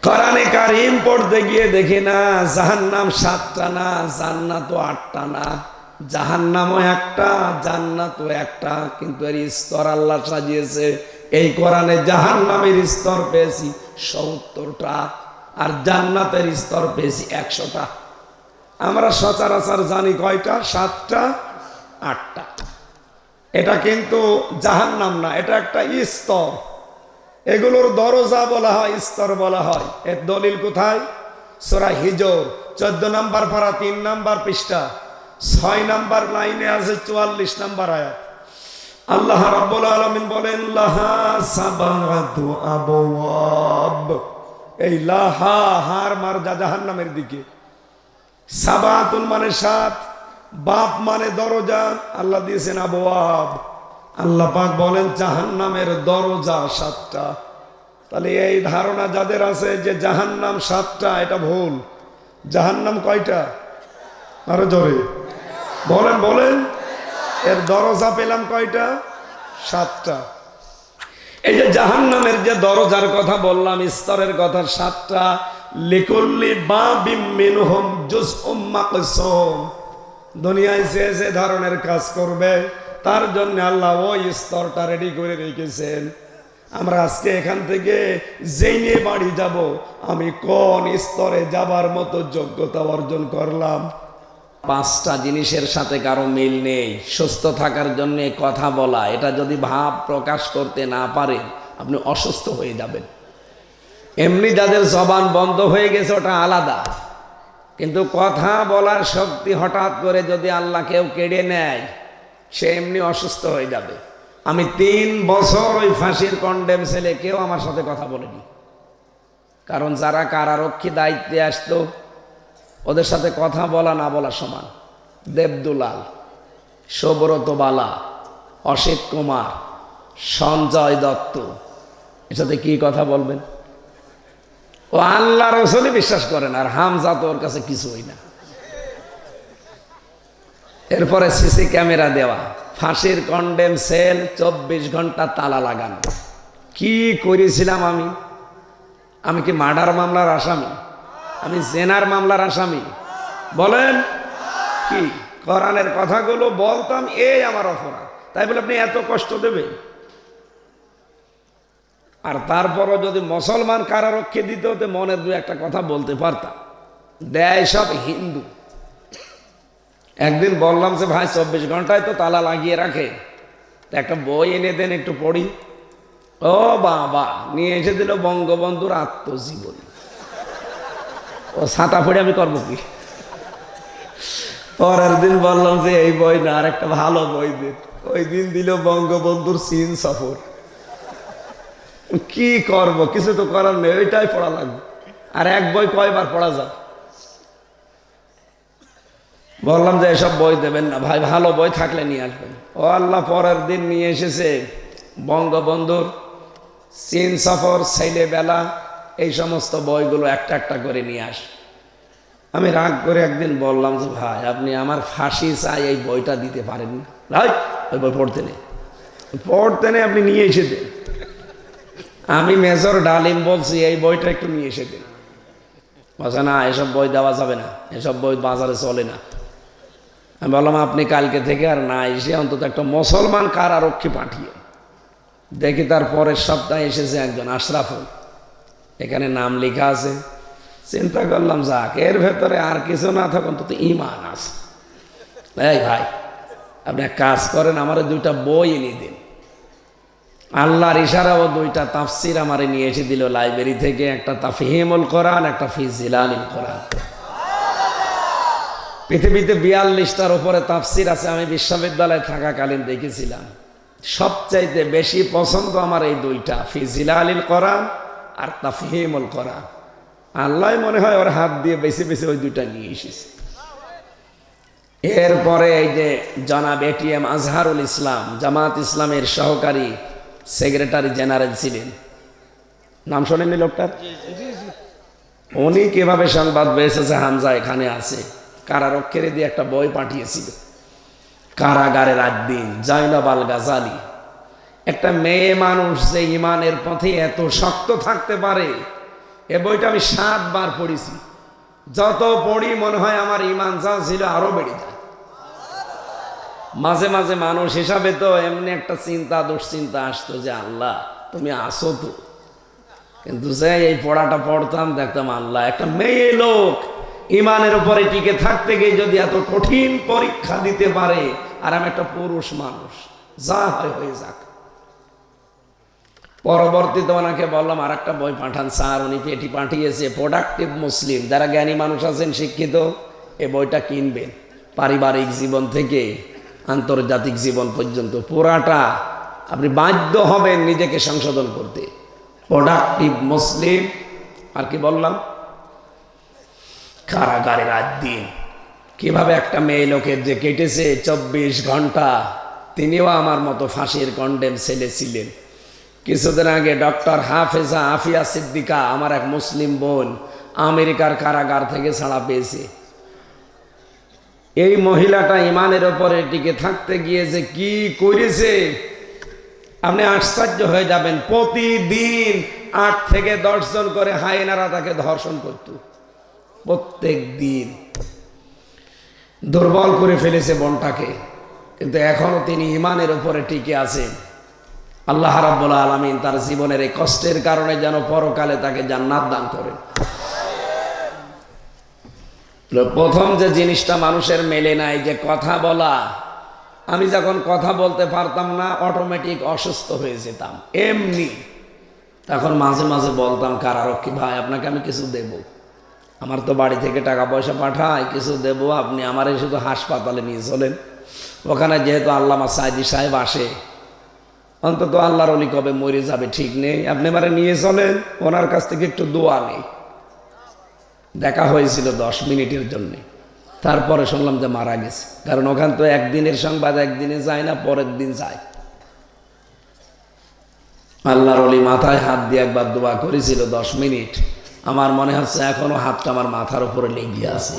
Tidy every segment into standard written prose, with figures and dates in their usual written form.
কোরআনে কারিম পড়তে গিয়ে দেখি না জাহান্নাম 7টা না, জান্নাত 8টা না। জাহান্নামও একটা, জান্নাতও একটা, কিন্তু এর স্তর আল্লাহ সাজিয়েছে। এই কোরআনে জাহান্নামের স্তর পেয়েছি 70টা, আর জান্নাতের স্তর পেয়েছি 100টা। আমরা সচরাচর জানি কয়টা? 7টা 8টা। এটা কিন্তু জাহান্নাম না, এটা একটা স্তর। এগুলোর দরজা বলা হয়, স্তর বলা হয়। এর দলিল কোথায়? সূরা হিজর 14 নম্বর পারা 3 নম্বর পৃষ্ঠা 6 নম্বর লাইনে আছে 44 নম্বর আয়াত। আল্লাহ রাব্বুল আলামিন বলেন লাহা সাবাতু আবওয়াব। এই লাহা হার মারজা জাহান্নামের দিকে, সাবাতুন মানে 7, বাপ মানে দরজা, আল্লাহ দিয়েছেন আবওয়াব। আল্লাহ পাক বলেন জাহান্নামের দরজা 7টা। তাহলে এই ধারণা যাদের আছে যে জাহান্নাম 7টা, এটা ভুল। জাহান্নাম কয়টা? আরো জোরে বলেন বলেন। এর দরজা পেলাম কয়টা? 7টা। এই যে জাহান্নামের যে দরজার কথা বললাম, স্তরের কথা 7টা। লিকুল্লি বাবিম মিনহুম জুজউম মাকসুম। দুনিয়ায় যে ধরনের কাজ করবে তার জন্য আল্লাহ ওই স্তরটা রেডি করে রেখেছেন। আমরা আজকে এখান থেকে জেনে বাড়ি যাব, আমি কোন স্তরে যাবার মতো যোগ্যতা অর্জন করলাম। 5টা জিনিসের সাথে কারো মিল নেই। সুস্থ থাকার জন্য কথা বলা, এটা যদি ভাব প্রকাশ করতে না পারেন আপনি অসুস্থ হয়ে যাবেন। এমনি যাদের জবান বন্ধ হয়ে গেছে ওটা আলাদা, কিন্তু কথা বলার শক্তি হঠাৎ করে যদি আল্লাহ কেউ কেড়ে নেয় সে এমনি অসুস্থ হয়ে যাবে। আমি 3 বছর ওই ফাঁসির কন্ডেম ছেলে, কেউ আমার সাথে কথা বলেনি। কারণ যারা কারারক্ষী দায়িত্বে আসতো ওদের সাথে কথা বলা না বলা সমান। দেবদুলাল, সুব্রত বালা, অসিত কুমার, সঞ্জয় দত্ত, এর সাথে কি কথা বলবেন? ও আল্লাহ রসুলই বিশ্বাস করেন, আর হামজা তো ওর কাছে কিছুই না। এরপরে সিসি ক্যামেরা দেওয়া, ফাঁসির কন্ডেম সেল, 24 ঘন্টা তালা লাগানো। কি করেছিলাম আমি? আমি কি মার্ডার মামলার আসামি? আমি জেনার মামলার আসামি? বলেন কি? কোরআনের কথাগুলো বলতাম, এই আমার অপরাধ, তাই বলে আপনি এত কষ্ট দেবেন? আর তারপরও যদি মুসলমান কারারক্ষী দিত তো মনের 2-1টা কথা বলতে পারতাম। দেয় সব হিন্দু। একদিন বললাম যে ভাই 24 ঘন্টায় তো তালা লাগিয়ে রাখে, একটা বই এনে দেন একটু পড়ি। ও বাবা, নিয়ে এসে দিল বঙ্গবন্ধুর আত্মজীবনী। ও ছাতা পড়ে আমি করবো কি? পরের দিন বললাম যে এই বই না, আর একটা ভালো বই দিন। ওই দিন দিল বঙ্গবন্ধুর চীন সফর। কি করব? কিছু তো করার নেই, ওইটাই পড়া লাগবে। আর এক বই কয়বার পড়া যায়? বললাম যে এসব বই দেবেন না ভাই, ভালো বই থাকলে নিয়ে আসবেন। ও আল্লাহ, পরের দিন নিয়ে এসেছে বঙ্গবন্ধুর চীন সফর, ছেলেবেলা, এই সমস্ত বইগুলো একটা একটা করে নিয়ে আস। আমি রাগ করে একদিন বললাম যে ভাই আপনি আমার ফাঁসি চাই এই বইটা দিতে পারেন না? ভাই ওই বই পড়তে নেই, পড়তে নেই, আপনি নিয়ে এসে দেন। আমি মেজর ডালিম বলছি এই বইটা একটু নিয়ে এসে দেন। বলছে না, এসব বই দেওয়া যাবে না, এসব বই বাজারে চলে না। আমি বললাম আপনি কালকে থেকে আর না এসে অন্তত একটা মুসলমান কারারক্ষী পাঠিয়ে। দেখি তার পরের সপ্তাহে এসেছে একজন আশরাফুল, এখানে নাম লেখা আছে। চিন্তা করলাম যাক, এর ভেতরে আর কিছু না থাক অন্তত ইমান আছে। এই ভাই আপনি এক কাজ করেন, আমার 2টা বই এনে দিন। আল্লাহর ইশারাও 2টা তাফসির আমারে নিয়ে এসে দিল লাইব্রেরি থেকে, একটা তাফহিমুল কোরআন, একটা ফি জিলালিল কোরআন। পৃথিবীতে 42টার উপরে তাফসির আছে, আমি বিশ্ববিদ্যালয়ে থাকাকালীন দেখেছিলাম। সবচাইতে বেশি পছন্দ আমার এই 2টা, ফি জিলালিল কোরআন আর তাফহিমুল কোরআন। আল্লাহ মনে হয় ওর হাত দিয়ে বেছে বেছে ওই 2টা নিয়ে এসেছে। এরপরে এই যে জনাব এটিএম আজহারুল ইসলাম, জামাত ইসলামের সহকারী সেক্রেটারি জেনারেল ছিলেন, নাম শোনেননি লোকটার? উনি কিভাবে সংবাদ পেয়েছে যে হামজা এখানে আছে, কারারক্ষীর দিয়ে একটা বই পাঠিয়েছিল, কারাগারের একদিন, জাইনাব আল গাজালি। একটা মেয়ে মানুষ যে ইমানের পথে এত শক্ত থাকতে পারে এ বইটা আমি 7 বার পড়েছি। যত পড়ি মনে হয় আমার ইমান যা ছিল আরো বেড়ে যায়। মাঝে মাঝে মানুষ হিসাবে তো এমনি একটা চিন্তা দুশ্চিন্তা আসতো যে আল্লাহ তুমি আসো তো, কিন্তু যে এই পড়াটা পড়তাম দেখতাম আল্লাহ একটা মেয়ে লোক ইমানের উপরে টিকে থাকতে গিয়ে যদি এত কঠিন পরীক্ষা দিতে পারে, আর আমি একটা পুরুষ মানুষ, যা হয় হয়ে যাক। পরবর্তীতে ওনাকে বললাম আর একটা বই পাঠান স্যার। উনি পেটি পাঠিয়েছে প্রোডাক্টিভ মুসলিম, যারা জ্ঞানী মানুষ আছেন শিক্ষিত এই বইটা কিনবেন। পারিবারিক জীবন থেকে আন্তর্জাতিক জীবন পর্যন্ত পুরাটা আপনি বাধ্য হবেন নিজেকে সংশোধন করতে। প্রোডাক্টিভ মুসলিম। আর কি বললাম, কারাগারের রাত দিন কিভাবে একটা মেয়ে লোকের যে কেটেছে 24 ঘন্টা, তিনিও আমার মতো ফাঁসির কন্ডেম ছেলে ছিলেন। কিছুদিন আগে ডক্টর হাফেজা আফিয়া সিদ্দিকা, আমার এক মুসলিম বোন, আমেরিকার কারাগার থেকে ছাড়া পেয়েছে। এই মহিলাটা ইমানের ওপরে টিকে থাকতে গিয়ে যে কি করেছে আপনি আশ্চর্য হয়ে যাবেন। প্রতিদিন 8 থেকে 10 জন করে হায়েনারা তাকে ধর্ষণ করত, প্রত্যেক দিন। দুর্বল করে ফেলেছে বোনটাকে, কিন্তু এখনো তিনি ইমানের উপরে টিকে আছেন। আল্লাহ রাব্বুল আলামিন তার জীবনের এই কষ্টের কারণে যেন পরকালে তাকে জান্নাত দান করেন। প্রথম যে জিনিসটা মানুষের মেলে নাই, যে কথা বলা। আমি যখন কথা বলতে পারতাম না অটোমেটিক অসুস্থ হয়ে যেতাম এমনি। তখন মাঝে মাঝে বলতাম কারারক্ষী ভাই আপনাকে আমি কিছু দেব, আমার তো বাড়ি থেকে টাকা পয়সা পাঠায়, কিছু দেব, আপনি আমার শুধু হাসপাতালে নিয়ে চলেন। ওখানে যেহেতু আল্লামা সাইদি সাহেব আসে, অন্তত আল্লাহর ওলি কবে মরে যাবে ঠিক নেই, আপনি আমারে নিয়ে চলেন, ওনার কাছ থেকে একটু দোয়া নেই। দেখা হয়েছিল 10 মিনিটের জন্য, তারপরে শুনলাম যে মারা গেছে। কারণ ওখান তো একদিনের সংবাদ একদিনে যায় না, পরের দিন যায়। আল্লাহর ওলি মাথায় হাত দিয়ে একবার দোয়া করেছিল 10 মিনিট। আমার মনে হচ্ছে এখনো হাতটা আমার মাথার উপরে লেগে আছে।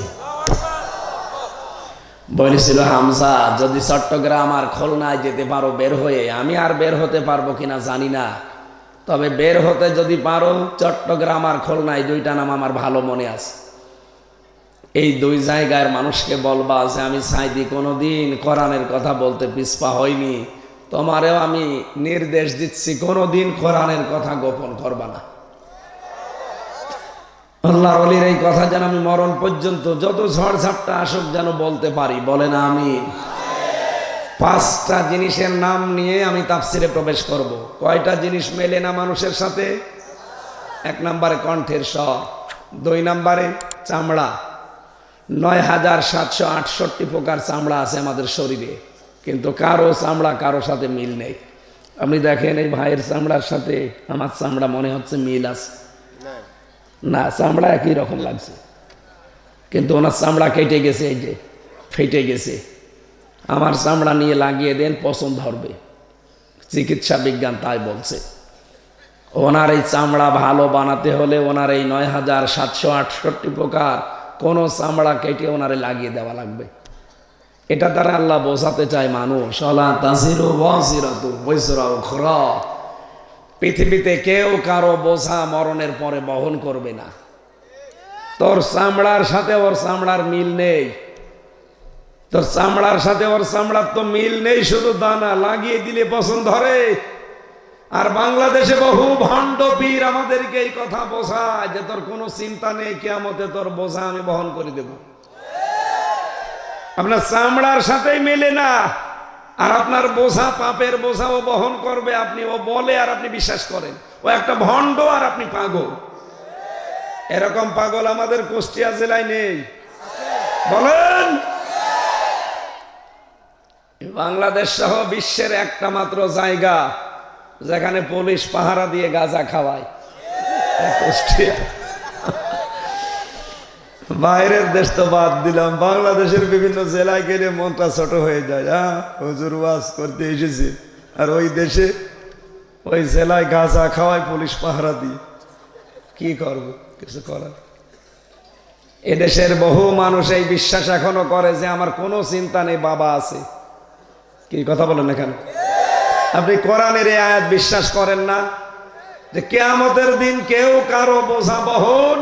বলেছিল হামজা যদি চট্টগ্রাম আর খুলনায় যেতে পারো বের হয়ে, আমি আর বের হতে পারবো কিনা জানি না, তবে বের হতে যদি পারো চট্টগ্রাম আর খুলনায় 2টা নাম আমার ভালো মনে আছে। এই 2 জায়গার মানুষকে বলবা যে আমি সাইদি কোনোদিন কোরআনের কথা বলতে পিছপা হয়নি, তোমারেও আমি নির্দেশ দিচ্ছি কোনোদিন কোরআনের কথা গোপন করবা না। আল্লাহর ওলির এই কথা যেন আমি মরণ পর্যন্ত যত ঝড় ঝাপটা আসুক যেন বলতে পারি। বলে না আমি 5টা জিনিসের নাম নিয়ে আমি তাফসিরে প্রবেশ করব। কয়টা জিনিস মেলে না মানুষের সাথে? 1 নম্বরে কণ্ঠের স্বর, 2 নম্বরে চামড়া। 9768 প্রকার চামড়া আছে আমাদের শরীরে, কিন্তু কারো চামড়া কারো সাথে মিল নেই। আপনি দেখেন এই ভাইয়ের চামড়ার সাথে আমার চামড়া মনে হচ্ছে মিল আছে না, চামড়া একই রকম লাগছে, কিন্তু ওনার চামড়া কেটে গেছে, এই যে ফেটে গেছে। আমার চামড়া নিয়ে লাগিয়ে দেন, পছন্দ ধরবে, চিকিৎসা বিজ্ঞান তাই বলছে। ওনার এই চামড়া ভালো বানাতে হলে ওনার এই 9768 প্রকার কোনো চামড়া কেটে ওনারে লাগিয়ে দেওয়া লাগবে। এটা দ্বারা আল্লাহ বোঝাতে চায় মানুষ পৃথিবীতে কেউ কারো বোঝা মরণের পরে বহন করবে না। তোর চামড়ার সাথে ওর চামড়ার মিল নেই, তোর চামড়ার সাথে ওর চামড়ার তো মিল নেই, শুধু দানা লাগিয়ে দিলে পছন্দ ধরে। আর বাংলাদেশে বহু ভণ্ড পীর আমাদেরকে এই কথা বোঝায় যে তোর কোনো চিন্তা নেই, কিয়ামতে তোর বোঝা আমি বহন করে দেব। আপনার চামড়ার সাথেই মেলে না, আর আপনার বোঝা পাপের বোঝাও বহন করবে। আপনি ও বলে আর আপনি বিশ্বাস করেন, ও একটা ভণ্ড আর আপনি পাগল। এরকম পাগল আমাদের কুষ্টিয়া জেলায় নেই বলেন? বাংলাদেশ সহ বিশ্বের একটা মাত্র জায়গা যেখানে পুলিশ পাহারা দিয়ে গাঁজা খাওয়ায়, কুষ্টিয়া। বাইরের দেশ তো বাদ দিলাম, বাংলাদেশের বিভিন্ন জেলায় গেলে মনটা ছোট হয়ে যায়। হুজুর ওয়াজ করতে এসেছি, আর ওই দেশে ওই জেলায় গাঁজা খাওয়ায় পুলিশ পাহারা দিয়ে, কি করব? কিছু করার। এদেশের বহু মানুষ এই বিশ্বাস এখনো করে যে আমার কোনো চিন্তা নেই, বাবা আছে। কি কথা বলেন এখানে? আপনি কোরআনের এই আয়াত বিশ্বাস করেন না? যে কিয়ামতের দিন কেউ কারো বোঝা বহন,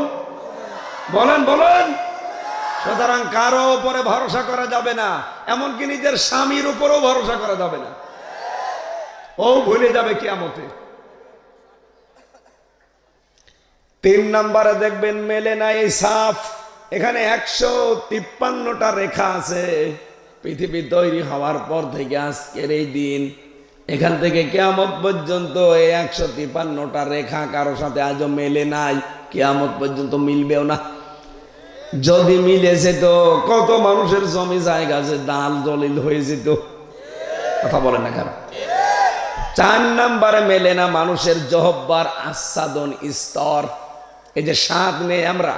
বলেন বলেন। সুতরাং কারো উপরে ভরসা করা যাবে না, এমনকি নিজের স্বামীর উপরও ভরসা করা যাবে না, ও ভুলে যাবে কিয়ামতে। 3 নম্বরে দেখবেন মেলে না এই সাফ। এখানে 153টা রেখা আছে। পৃথিবী তৈরি হওয়ার পর থেকে আজকের এই দিন, এখান থেকে কিয়ামত পর্যন্ত এই 153টা রেখা কারো সাথে আজও মেলে নাই, কিয়ামত পর্যন্ত মিলবেও না। যদি মিলেছে তো কত মানুষের জমি জায়গা আছে দাল দলিল হয়ে যেত, কথা বলে না কেন? 4 নম্বরে মেলে না মানুষের জহব্বার আচ্ছাদন স্তর। এই যে স্বাদ নেই আমরা,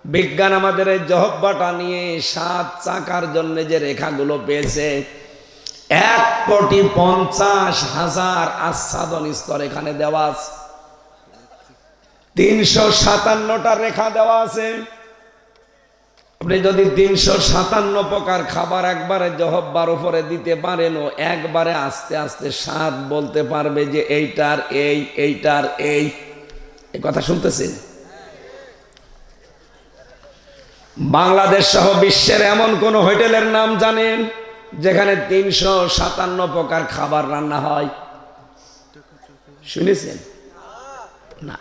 বিজ্ঞান আমাদের এই জহব্বাটা নিয়ে 7 চাকার জন্য যে রেখাগুলো পেয়েছে, 1,50,000 আচ্ছাদন স্তর এখানে দেওয়া আছে। 357টা রেখা দেওয়া আছে। আপনি যদি 357 প্রকার খাবার একবারে জহব্বার উপরে দিতে পারেন, ও একবারে আস্তে আস্তে স্বাদ বলতে পারবে যে এইটার এই, এইটার এই। এই কথা শুনতেছেন? বাংলাদেশ সহ বিশ্বের এমন কোন হোটেলের নাম জানেন যেখানে 357 প্রকার খাবার রান্না হয়? শুনেছেন? না।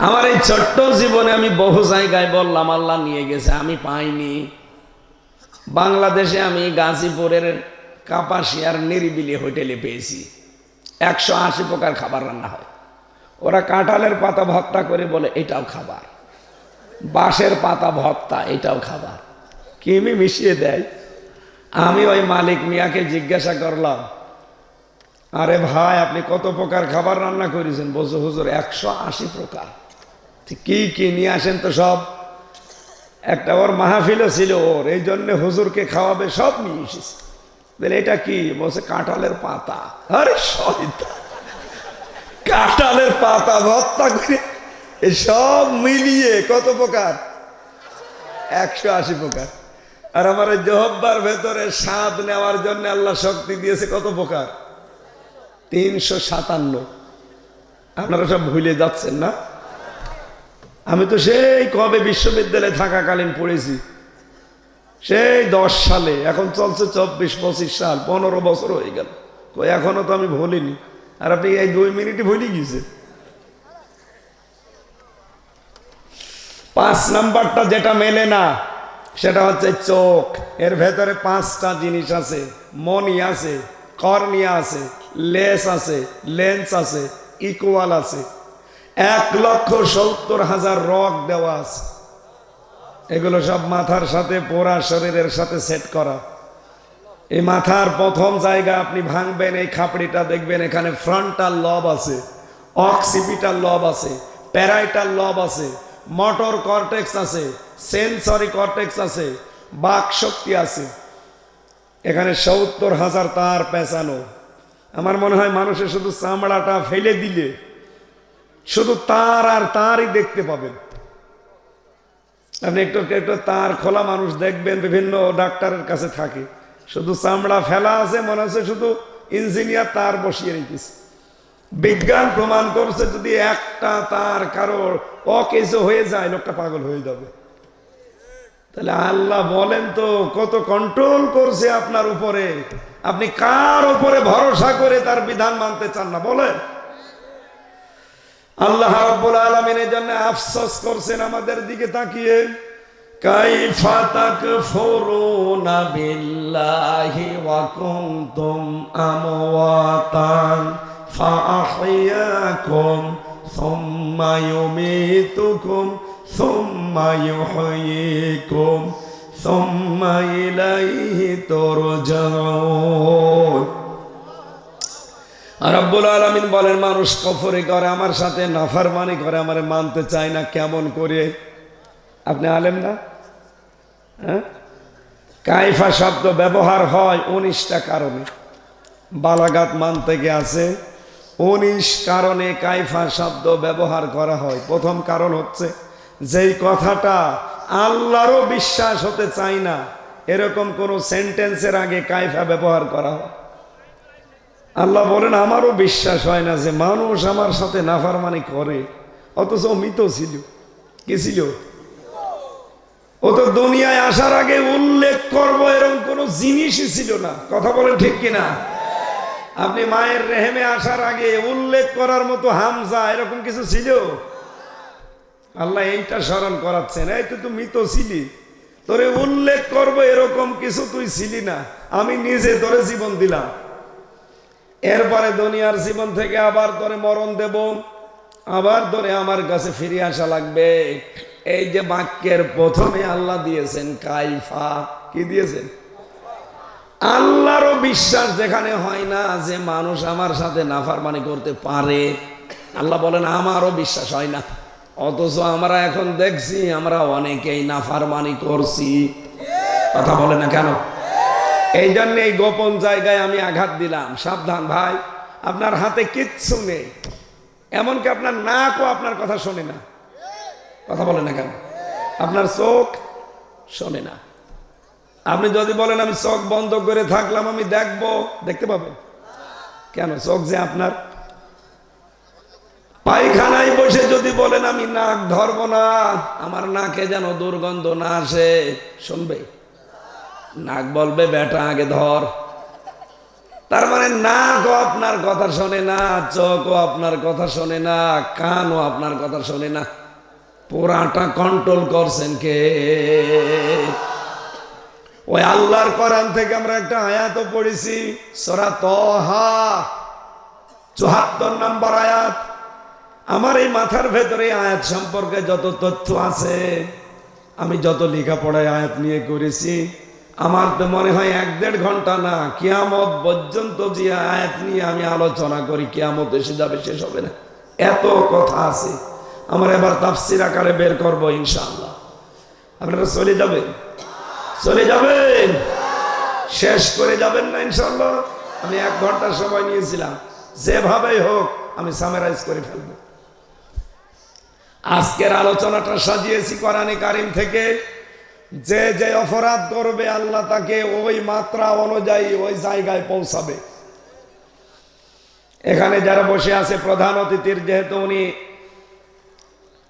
আমার এই ছোট্ট জীবনে আমি বহু জায়গায় বললাম, আল্লাহ নিয়ে গেছে, আমি পাইনি। বাংলাদেশে আমি গাজীপুরের কাপাসিয়ার নিরিবিলি হোটেলে পেয়েছি, 180 প্রকার খাবার রান্না হয়। ওরা কাঁঠালের পাতা ভর্তা করে বলে এটাও খাবার, বাঁশের পাতা ভর্তা এটাও খাবার, কিমি মিশিয়ে দেয়। আমি ওই মালিক মিয়াকে জিজ্ঞাসা করলাম, আরে ভাই আপনি কত প্রকার খাবার রান্না করেছেন? বলছে হুজুর 180 প্রকার। কি কি নিয়ে আসেন তো সব। একটা ওর মাহফিলও ছিল ওর, এই জন্য হুজুরকে খাওয়াবে, সব নিয়ে এসেছে। বলে এটা কি? বলছে কাঁঠালের পাতা। আরে শয়তান, কাঁঠালের পাতা ভর্তা করে সব মিলিয়ে কত প্রকার? 180 প্রকার। আর আমার এই জহব্বার ভেতরে স্বাদ নেওয়ার জন্য আল্লাহ শক্তি দিয়েছে কত প্রকার? 357। আপনারা সব ভুলে যাচ্ছেন না? আমি তো সেই কবে বিশ্ববিদ্যালয়ে থাকাকালীন পড়েছি, সেই 10 সালে, এখন চলছে 24-25 সাল, 15 বছর হয়ে গেল, এখনো তো আমি ভুলিনি। আর আপনি এই 2 মিনিটে ভুলে গিয়েছে। 5 নাম্বারটা যেটা মেলে না সেটা হচ্ছে চোখ। এর ভেতরে 5টা জিনিস আছে, মনি আছে, কর্নিয়া আছে, লেন্স আছে, লেন্স আছে, ইকুয়াল আছে। 1,70,000 রগ দেওয়া আছে। এগুলো সব মাথার সাথে পুরা শরীরের সাথে সেট করা। এই মাথার প্রথম জায়গা আপনি ভাঙবেন, এই খাপড়িটা দেখবেন এখানে ফ্রন্টাল লব আছে, অক্সিপিটাল লব আছে, প্যারাইটাল লব আছে, মোটর কর্টেক্স আছে, সেন্সরি কর্টেক্স আছে, বাক শক্তি আছে। এখানে 70,000 তার পেঁচানো। আমার মনে হয় মানুষের শুধু চামড়াটা ফেলে দিলে শুধু তার আর তারই দেখতে পাবেন। আপনি একটু একটু তার খোলা মানুষ দেখবেন, বিভিন্ন ডাক্তারের কাছে থাকে, শুধু চামড়া ফেলা আছে, মনে হচ্ছে শুধু ইঞ্জিনিয়ার তার বসিয়ে রেখেছে। বিজ্ঞান প্রমাণ করছে যদি একটা তার কারোর অকেজ হয়ে যায়, লোকটা পাগল হয়ে যাবে। তাহলে আল্লাহ বলেন তো কত কন্ট্রোল করছে আপনার উপরে, আপনি কার উপরে ভরসা করে তার বিধান মানতে চান না বলেন? আল্লাহ রাব্বুল আলামিনের জন্য আফসোস করছেন আমাদের দিকে তাকিয়ে। কাইফা তাকফুরুনা বিল্লাহি ওয়া কুনতুম আমওয়াতান ফাআহইয়াকুম সুম্মা ইউমীতুকুম সুম্মা ইউহয়িকুম সুম্মা ইলাইহি তুরজাউন। রব্বুল আলামিন বলেন মানুষ কফরি করে, আমার সাথে নাফরমানি করে, আমারে মানতে চায় না। কেমন করে? আপনি আলেম না? হ্যাঁ, কাইফা শব্দ ব্যবহার হয় 19টা কারণে। বালাগাত মান থেকে আছে 19 কারণে কাইফা শব্দ ব্যবহার করা হয়। প্রথম কারণ হচ্ছে যেই কথাটা আল্লাহরও বিশ্বাস হতে চায় না, এরকম কোন সেন্টেন্সের আগে কাইফা ব্যবহার করা হয়। আল্লাহ বলেন আমারও বিশ্বাস হয় না যে মানুষ আমার সাথে নাফরমানি করে, অথচ ও মৃত ছিল। কি ছিল? ও তো দুনিয়ায় আসার আগে উল্লেখ করবো এরকম কোনো জিনিসই ছিল না। কথা বলেন ঠিক কিনা? আপনি মায়ের রেহেমে আসার আগে উল্লেখ করার মতো হামজা এরকম কিছু ছিল? আল্লাহ এইটা স্মরণ করাচ্ছেন, এই তুই মৃত ছিলি, তোরে উল্লেখ করবো এরকম কিছু তুই ছিলি না, আমি নিজে তোরে জীবন দিলাম। এরপরে দুনিয়ার জীবন থেকে আবার তোরে মরণ দেব, আবার তোরে আমার কাছে ফিরে আসা লাগবে। এই যে বাক্যের প্রথমে আল্লাহ দিয়েছেন কাইফা। কি দিয়েছেন? আল্লাহরও বিশ্বাস যেখানে হয় না যে মানুষ আমার সাথে নাফরমানি করতে পারে, আল্লাহ বলেন আমারও বিশ্বাস হয় না। অথচ আমরা এখন দেখছি আমরা অনেকেই নাফরমানি করছি। কথা বলে না কেন? এই জন্য এই গোপন জায়গায় আমি আঘাত দিলাম। সাবধান ভাই, আপনার হাতে কিচ্ছু নেই, এমনকি আপনার নাকও আপনার কথা শোনে না। কথা বলে না কেন? আপনার চোখ শোনে না। আপনি যদি বলেন আমি চোখ বন্ধ করে থাকলাম আমি দেখবো, দেখতে পাবেন কেন? চোখ যে আপনার। পায়খানায় বসে যদি বলেন আমি নাক ধরবো না, আমার নাকে যেন দুর্গন্ধ না আসে, শুনবে? নাক বলবে বেটা আগে ধর। তার মানে নাকও আপনার কথা শোনে না, চোখও আপনার কথা শোনে না, কানও আপনার কথা শোনে না। পুরাটা কন্ট্রোল করছেন কে? ওই আল্লাহর কোরআন থেকে আমরা একটা আয়াত পড়েছি, সূরা তাহা ৭৪ নম্বর আয়াত। আমার এই মাথার ভেতরে আয়াত সম্পর্কে যত তথ্য আছে, আমি যত লেখাপড়ায় আয়াত নিয়ে করেছি, আমার তো মনে হয় ১-১.৫ ঘন্টা না, কিয়ামত পর্যন্ত যে আয়াত নিয়ে আমি আলোচনা করি, কিয়ামত এসে যাবে, শেষ হবে না। এত কথা আছে। আমরা এবার তাফসীর আকারে বের করবো ইনশাআল্লাহ। আপনারা চলে যাবেন? চলে যাবেন? শেষ করে যাবেন না ইনশাআল্লাহ? আমি ১ ঘন্টা সময় নিয়েছিলাম, যেভাবেই হোক আমি সামারাইজ করে ফেলবো। আজকের আলোচনাটা সাজিয়েছি কোরআনে কারিম থেকে। যে যে অপরাধ করবে আল্লাহ তাকে ওই মাত্রা অনুযায়ী ওই জায়গায় পৌঁছাবে। এখানে যারা বসে আছে প্রধান অতিথির, যেহেতু উনি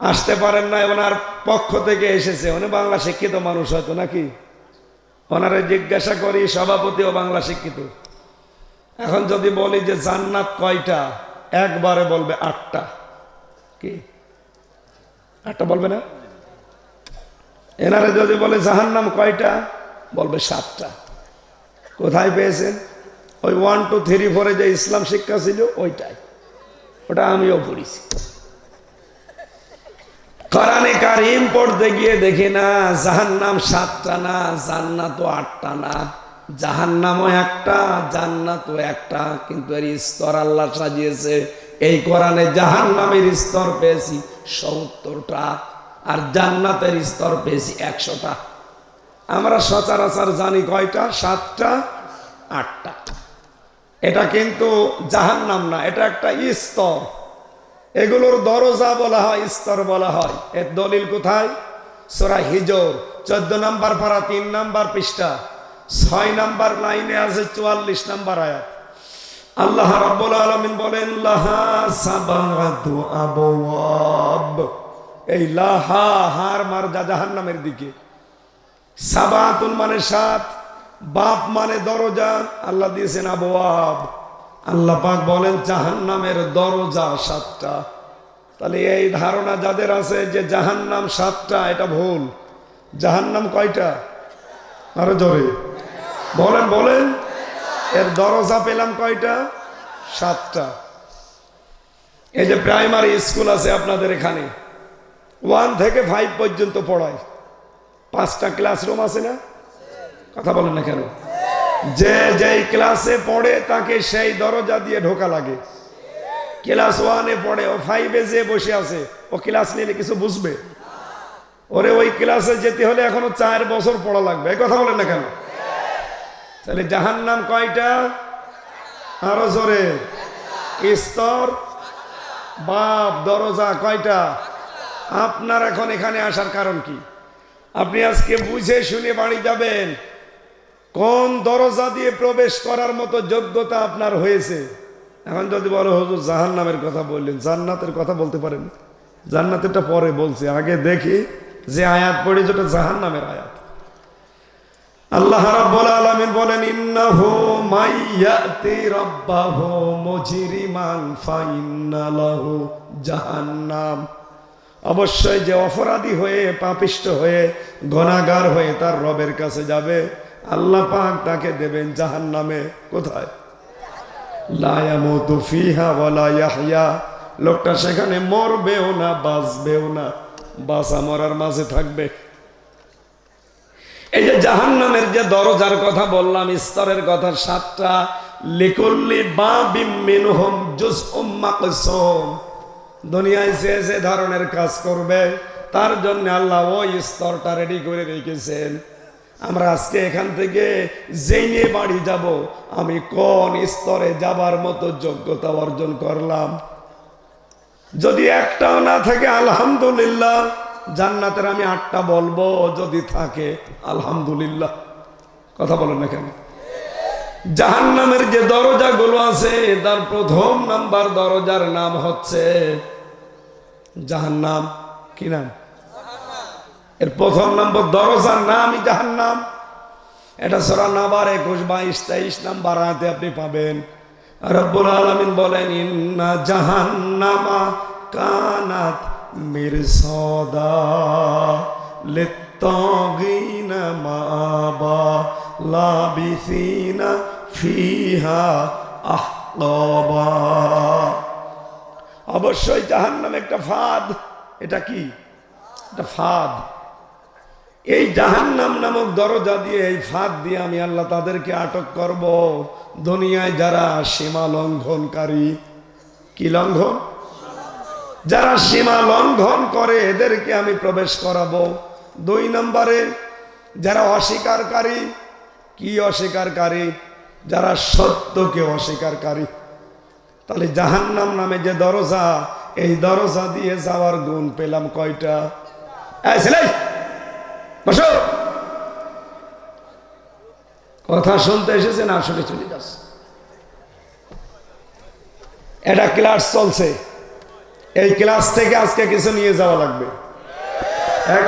আসতে পারেন না, ওনার পক্ষ থেকে এসেছে, উনি বাংলা শিক্ষিত মানুষ হয়তো নাকি, ওনারে জিজ্ঞাসা করি, সভাপতিও বাংলা শিক্ষিত। এখন যদি বলি যে জান্নাত কয়টা, একবারে বলবে ৮টা। কি ৮টা বলবে না? এনারে যদি বলে জাহান্নাম কয়টা, বলবে ৭টা। কোথায় পেয়েছেন? ওই 1, 2, 3, 4 যে ইসলাম শিক্ষা ছিল ওইটাই, ওটা আমিও পড়েছি। কোরআনে কারিম পড়তে গিয়ে দেখি না জাহান্নাম 7টা না, জান্নাতও 8টা না। জাহান্নামও একটা, জান্নাতও একটা, কিন্তু এর স্তর আল্লাহ সাজিয়েছে। এই কোরআনে জাহান্নামের স্তর পেয়েছি 70টা, আর জান্নাতের স্তর পেয়েছি 100টা। আমরা সচরাচর জানি কয়টা? 7টা, 8টা। এটা কিন্তু জাহান্নাম না, এটা একটা স্তর। এগুলোর দরজা বলা হয়, স্তর বলা হয়। এর দলিল কোথায়? সূরা হিজর 14 নম্বর পারা 3 নম্বর পৃষ্ঠা 6 নম্বর লাইনে আছে 44 নম্বর আয়াত। আল্লাহ রাব্বুল আলামিন বলেন লাহা সাবাতু আবওয়াব। এই লাহা হার মার জাহান্নামের দিকে, সাবাতুন মানে 7, বাব মানে দরজা, আল্লাহ দিয়েছেন আবওয়াব। আল্লাহ পাক বলেন জাহান্নামের দরজা 7টা। তাহলে এই ধারণা যাদের আছে যে জাহান্নাম 7টা, এটা ভুল। জাহান্নাম কয়টা? আরো জোরে বলেন, বলেন। এর দরজা পেলাম কয়টা? 7টা। এই যে প্রাইমারি স্কুল আছে আপনাদের এখানে, 1 থেকে 5 পর্যন্ত পড়ায়, 5টা ক্লাসরুম আছে না? কথা বলেন না কেন? যে যেই ক্লাসে পড়ে তাকে সেই দরজা দিয়ে ঢোকা লাগে। ক্লাস 1-এ পড়ে, ও 5-এ যে বসে আছে, ও ক্লাস নিলে কিছু বুঝবে? ওরে ওই ক্লাসে যেতে হলে এখনো 4 বছর পড়া লাগবে। এই কথা বলেন না কেন? তাহলে জাহান্নাম কয়টা? আরো জোরে। স্তর, বাব, দরজা কয়টা? আপনার এখন এখানে আসার কারণ কি? আপনি আজকে বুঝে শুনে বাড়ি যাবেন। কোন দরজা দিয়ে প্রবেশ করার মতো যোগ্যতা আপনার হয়েছে? এখন যদি বলো হুজুর জাহান্নামের কথা বললেন, জান্নাতের কথা বলতে পারেন? জান্নাতেরটা পরে বলছি, আগে দেখি যে আয়াত পড়ি যেটা জাহান্নামের আয়াত। আল্লাহ রাব্বুল আলামিন বলেন, ইন্নাহু মাইয়াতি রাব্বাহু মুজরিমান ফাইন্না লাহু জাহান্নাম। অবশ্যই যে অপরাধী হয়ে, পাপিষ্ট হয়ে, গুনাহগার হয়ে তার রবের কাছে যাবে, আল্লাহ পাক তাকে দেবেন জাহান্নামে। কোথায়? লা ইয়ামুতু ফিহা ওয়ালা ইয়াহইয়া। লোকটা সেখানে মরবেও না, বাঁচবেও না, বাঁচা মরার মাঝে থাকবে। এই যে জাহান্নামের যে দরজার কথা বললাম, স্তরের কথা 7টা। লিকুল্লি বাবিম মিনহুম জুজউম মাকসুম। দুনিয়ায় যে ধরনের কাজ করবে তার জন্য আল্লাহ ওই স্তরটা রেডি করে রেখেছেন। আমরা আজকে এখান থেকে জেনে বাড়ি যাব, আমি কোন স্তরে যাবার মতো যোগ্যতা অর্জন করলাম। যদি একটাও না থাকে আলহামদুলিল্লাহ, জান্নাতের আমি 8টা বলবো, যদি থাকে আলহামদুলিল্লাহ। কথা বলেন না কেন? জাহান্নামের যে দরজাগুলো আছে তার প্রথম নাম্বার দরজার নাম হচ্ছে জাহান্নাম। কি নাম? এর প্রথম নম্বর দরজার নামই জাহান্নাম। এটা সূরা নাবার 21, 22, 23 নাম্বার আয়াতে আপনি পাবেন। রব্বুল আলামিন বলেন, ইন্না জাহান্নামা কানাত মিরসাদা লিত্তাগিনা মাআবা লাবিসিনা ফিহা আহকাবা। অবশ্যই জাহান্নাম একটা ফাঁদ। এটা কি? এটা ফাঁদ। এই জাহান্নাম নামক দরজা দিয়ে, এই ফাঁদ দিয়ে আমি আল্লাহ তাদেরকে আটক করব, দুনিয়ায় যারা সীমা লঙ্ঘনকারী। কি লঙ্ঘন? যারা সীমা লঙ্ঘন করে এদেরকে আমি প্রবেশ করাবো। 2 নম্বরে যারা অস্বীকারী। কি অস্বীকারী? যারা সত্যকে অস্বীকারী। তাহলে জাহান্নাম নামে যে দরজা, এই দরজা দিয়ে যাওয়ার গুণ পেলাম কয়টা? বসো, কথা শুনতে এসেছেন, আসলে চলে যাচ্ছে। এটা ক্লাস চলছে, এই ক্লাস থেকে আজকে কিছু নিয়ে যাওয়া লাগবে।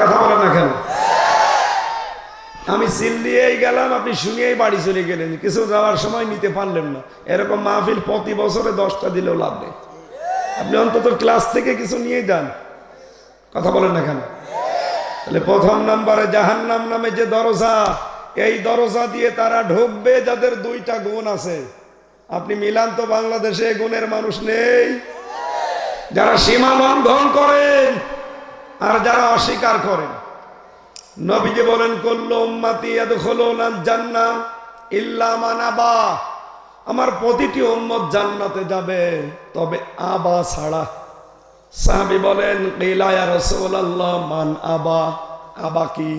কথা বলেন না কেন? আমি চিল্লিয়েই গেলাম, আপনি শুনিয়েই বাড়ি চলে গেলেন, কিছু যাওয়ার সময় নিতে পারলেন না। এরকম মাহফিল প্রতি বছরে 10টা দিলেও লাভ নেই। আপনি অন্তত ক্লাস থেকে কিছু নিয়ে যান। কথা বলেন না কেন? তাহলে প্রথম নম্বরে জাহান্নাম নামে যে দরজা, এই দরজা দিয়ে তারা ঢুকবে যাদের 2টা গুণ আছে। আপনি মিলান তো, বাংলাদেশে গুণের মানুষ নেই। যারা সীমা লঙ্ঘন করেন আর যারা অস্বীকার করেন। নবীজি বলেন, কুল্লু উম্মতি ইয়াদখুলুনাল জান্নাহ ইল্লা মান আবা। আমার প্রতিটি উম্মত জান্নাতে যাবে, তবে আবা ছাড়া। সাহাবী বলেন, কিলা ইয়া রাসূলুল্লাহ মান আবা? আবা কি?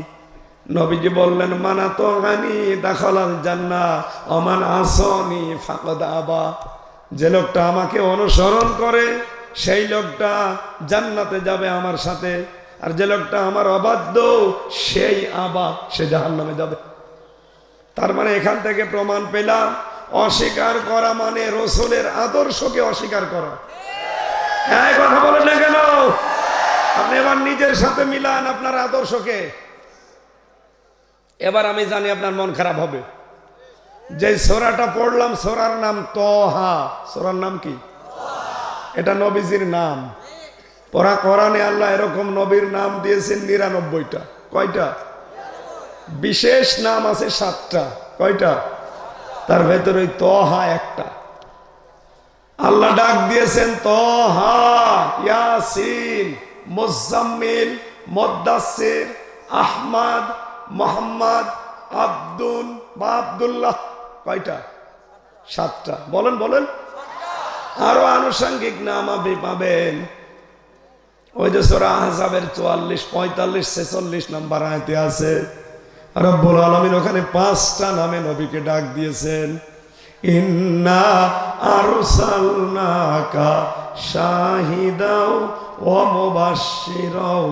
নবীজি বললেন, মান আতাআনি দাখালাল জান্নাহ ওয়া মান আসানি ফাকাদ আবা। যে লোকটা আমাকে অনুসরণ করে সেই লোকটা জান্নাতে যাবে আমার সাথে, আর যে লোকটা আমার অবাধ্য সেই আবা, সে জাহান্নামে যাবে। তার মানে এখান থেকে প্রমাণ পেলাম, অস্বীকার করা মানে রাসূলের আদর্শকে অস্বীকার করা। এই কথা বলেন না কেন? আপনি এবার নিজের সাথে মিলান আপনার আদর্শকে। এবার আমি জানি আপনার মন খারাপ হবে। যে সূরাটা পড়লাম, সূরার নাম তহা। সূরার নাম কি? এটা নবীজির নাম। পড়া কোরআনে আল্লাহ এরকম নবীর নাম দিয়েছেন 99টা। কয়টা? বিশেষ নাম আছে 7টা। কয়টা? তার ভেতরে তহা একটা। আল্লাহ ডাক দিয়েছেন তহা, ইয়াসিন, মুজাম্মিল, মুদ্দাসসির, আহমদ, মোহাম্মদ, আব্দুল বা আব্দুল্লাহ। কয়টা? 7টা। বলেন বলেন। আরো আনুষঙ্গিক নাম আপনি পাবেন। ওই যে সূরা আহজাবের 44, 45, 46 নাম্বার আয়াতে আছে। রব্বুল আলামিন ওখানে 5টা নামে নবীকে ডাক দিয়েছেন। ইন্না আরসালনাকা শাহিদাও ওয়া মুবাশশিরাও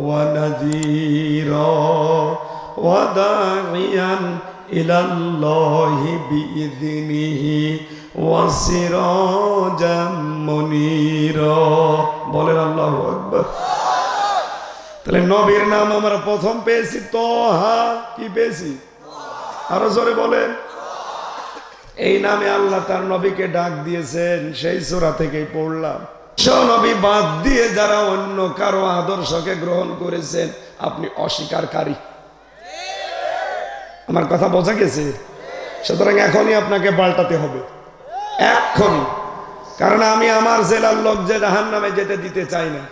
ওয়া নাযীরা ওয়া দাঈয়ান ইলাল্লাহি বিইযনিহি ওয়া সিরাজাম মুনীরা। বলেন আল্লাহু আকবার। তাহলে নবীর নাম আমরা প্রথম পেয়েছি তহা। কি পেয়েছি? আরো জোরে বলেন। এই নামে আল্লাহ তার নবীকে ডাক দিয়েছেন, সেই সূরা থেকেই পড়লাম। নবী বাদ দিয়ে যারা অন্য কারো আদর্শকে গ্রহণ করেছেন, আপনি অস্বীকারী। আমার কথা বোঝা গেছে? সুতরাং এখনই আপনাকে পাল্টাতে হবে, এক্ষুনি। কারণ আমি আমার জেলার লোক যে জাহান্নামে যেতে দিতে চাই না।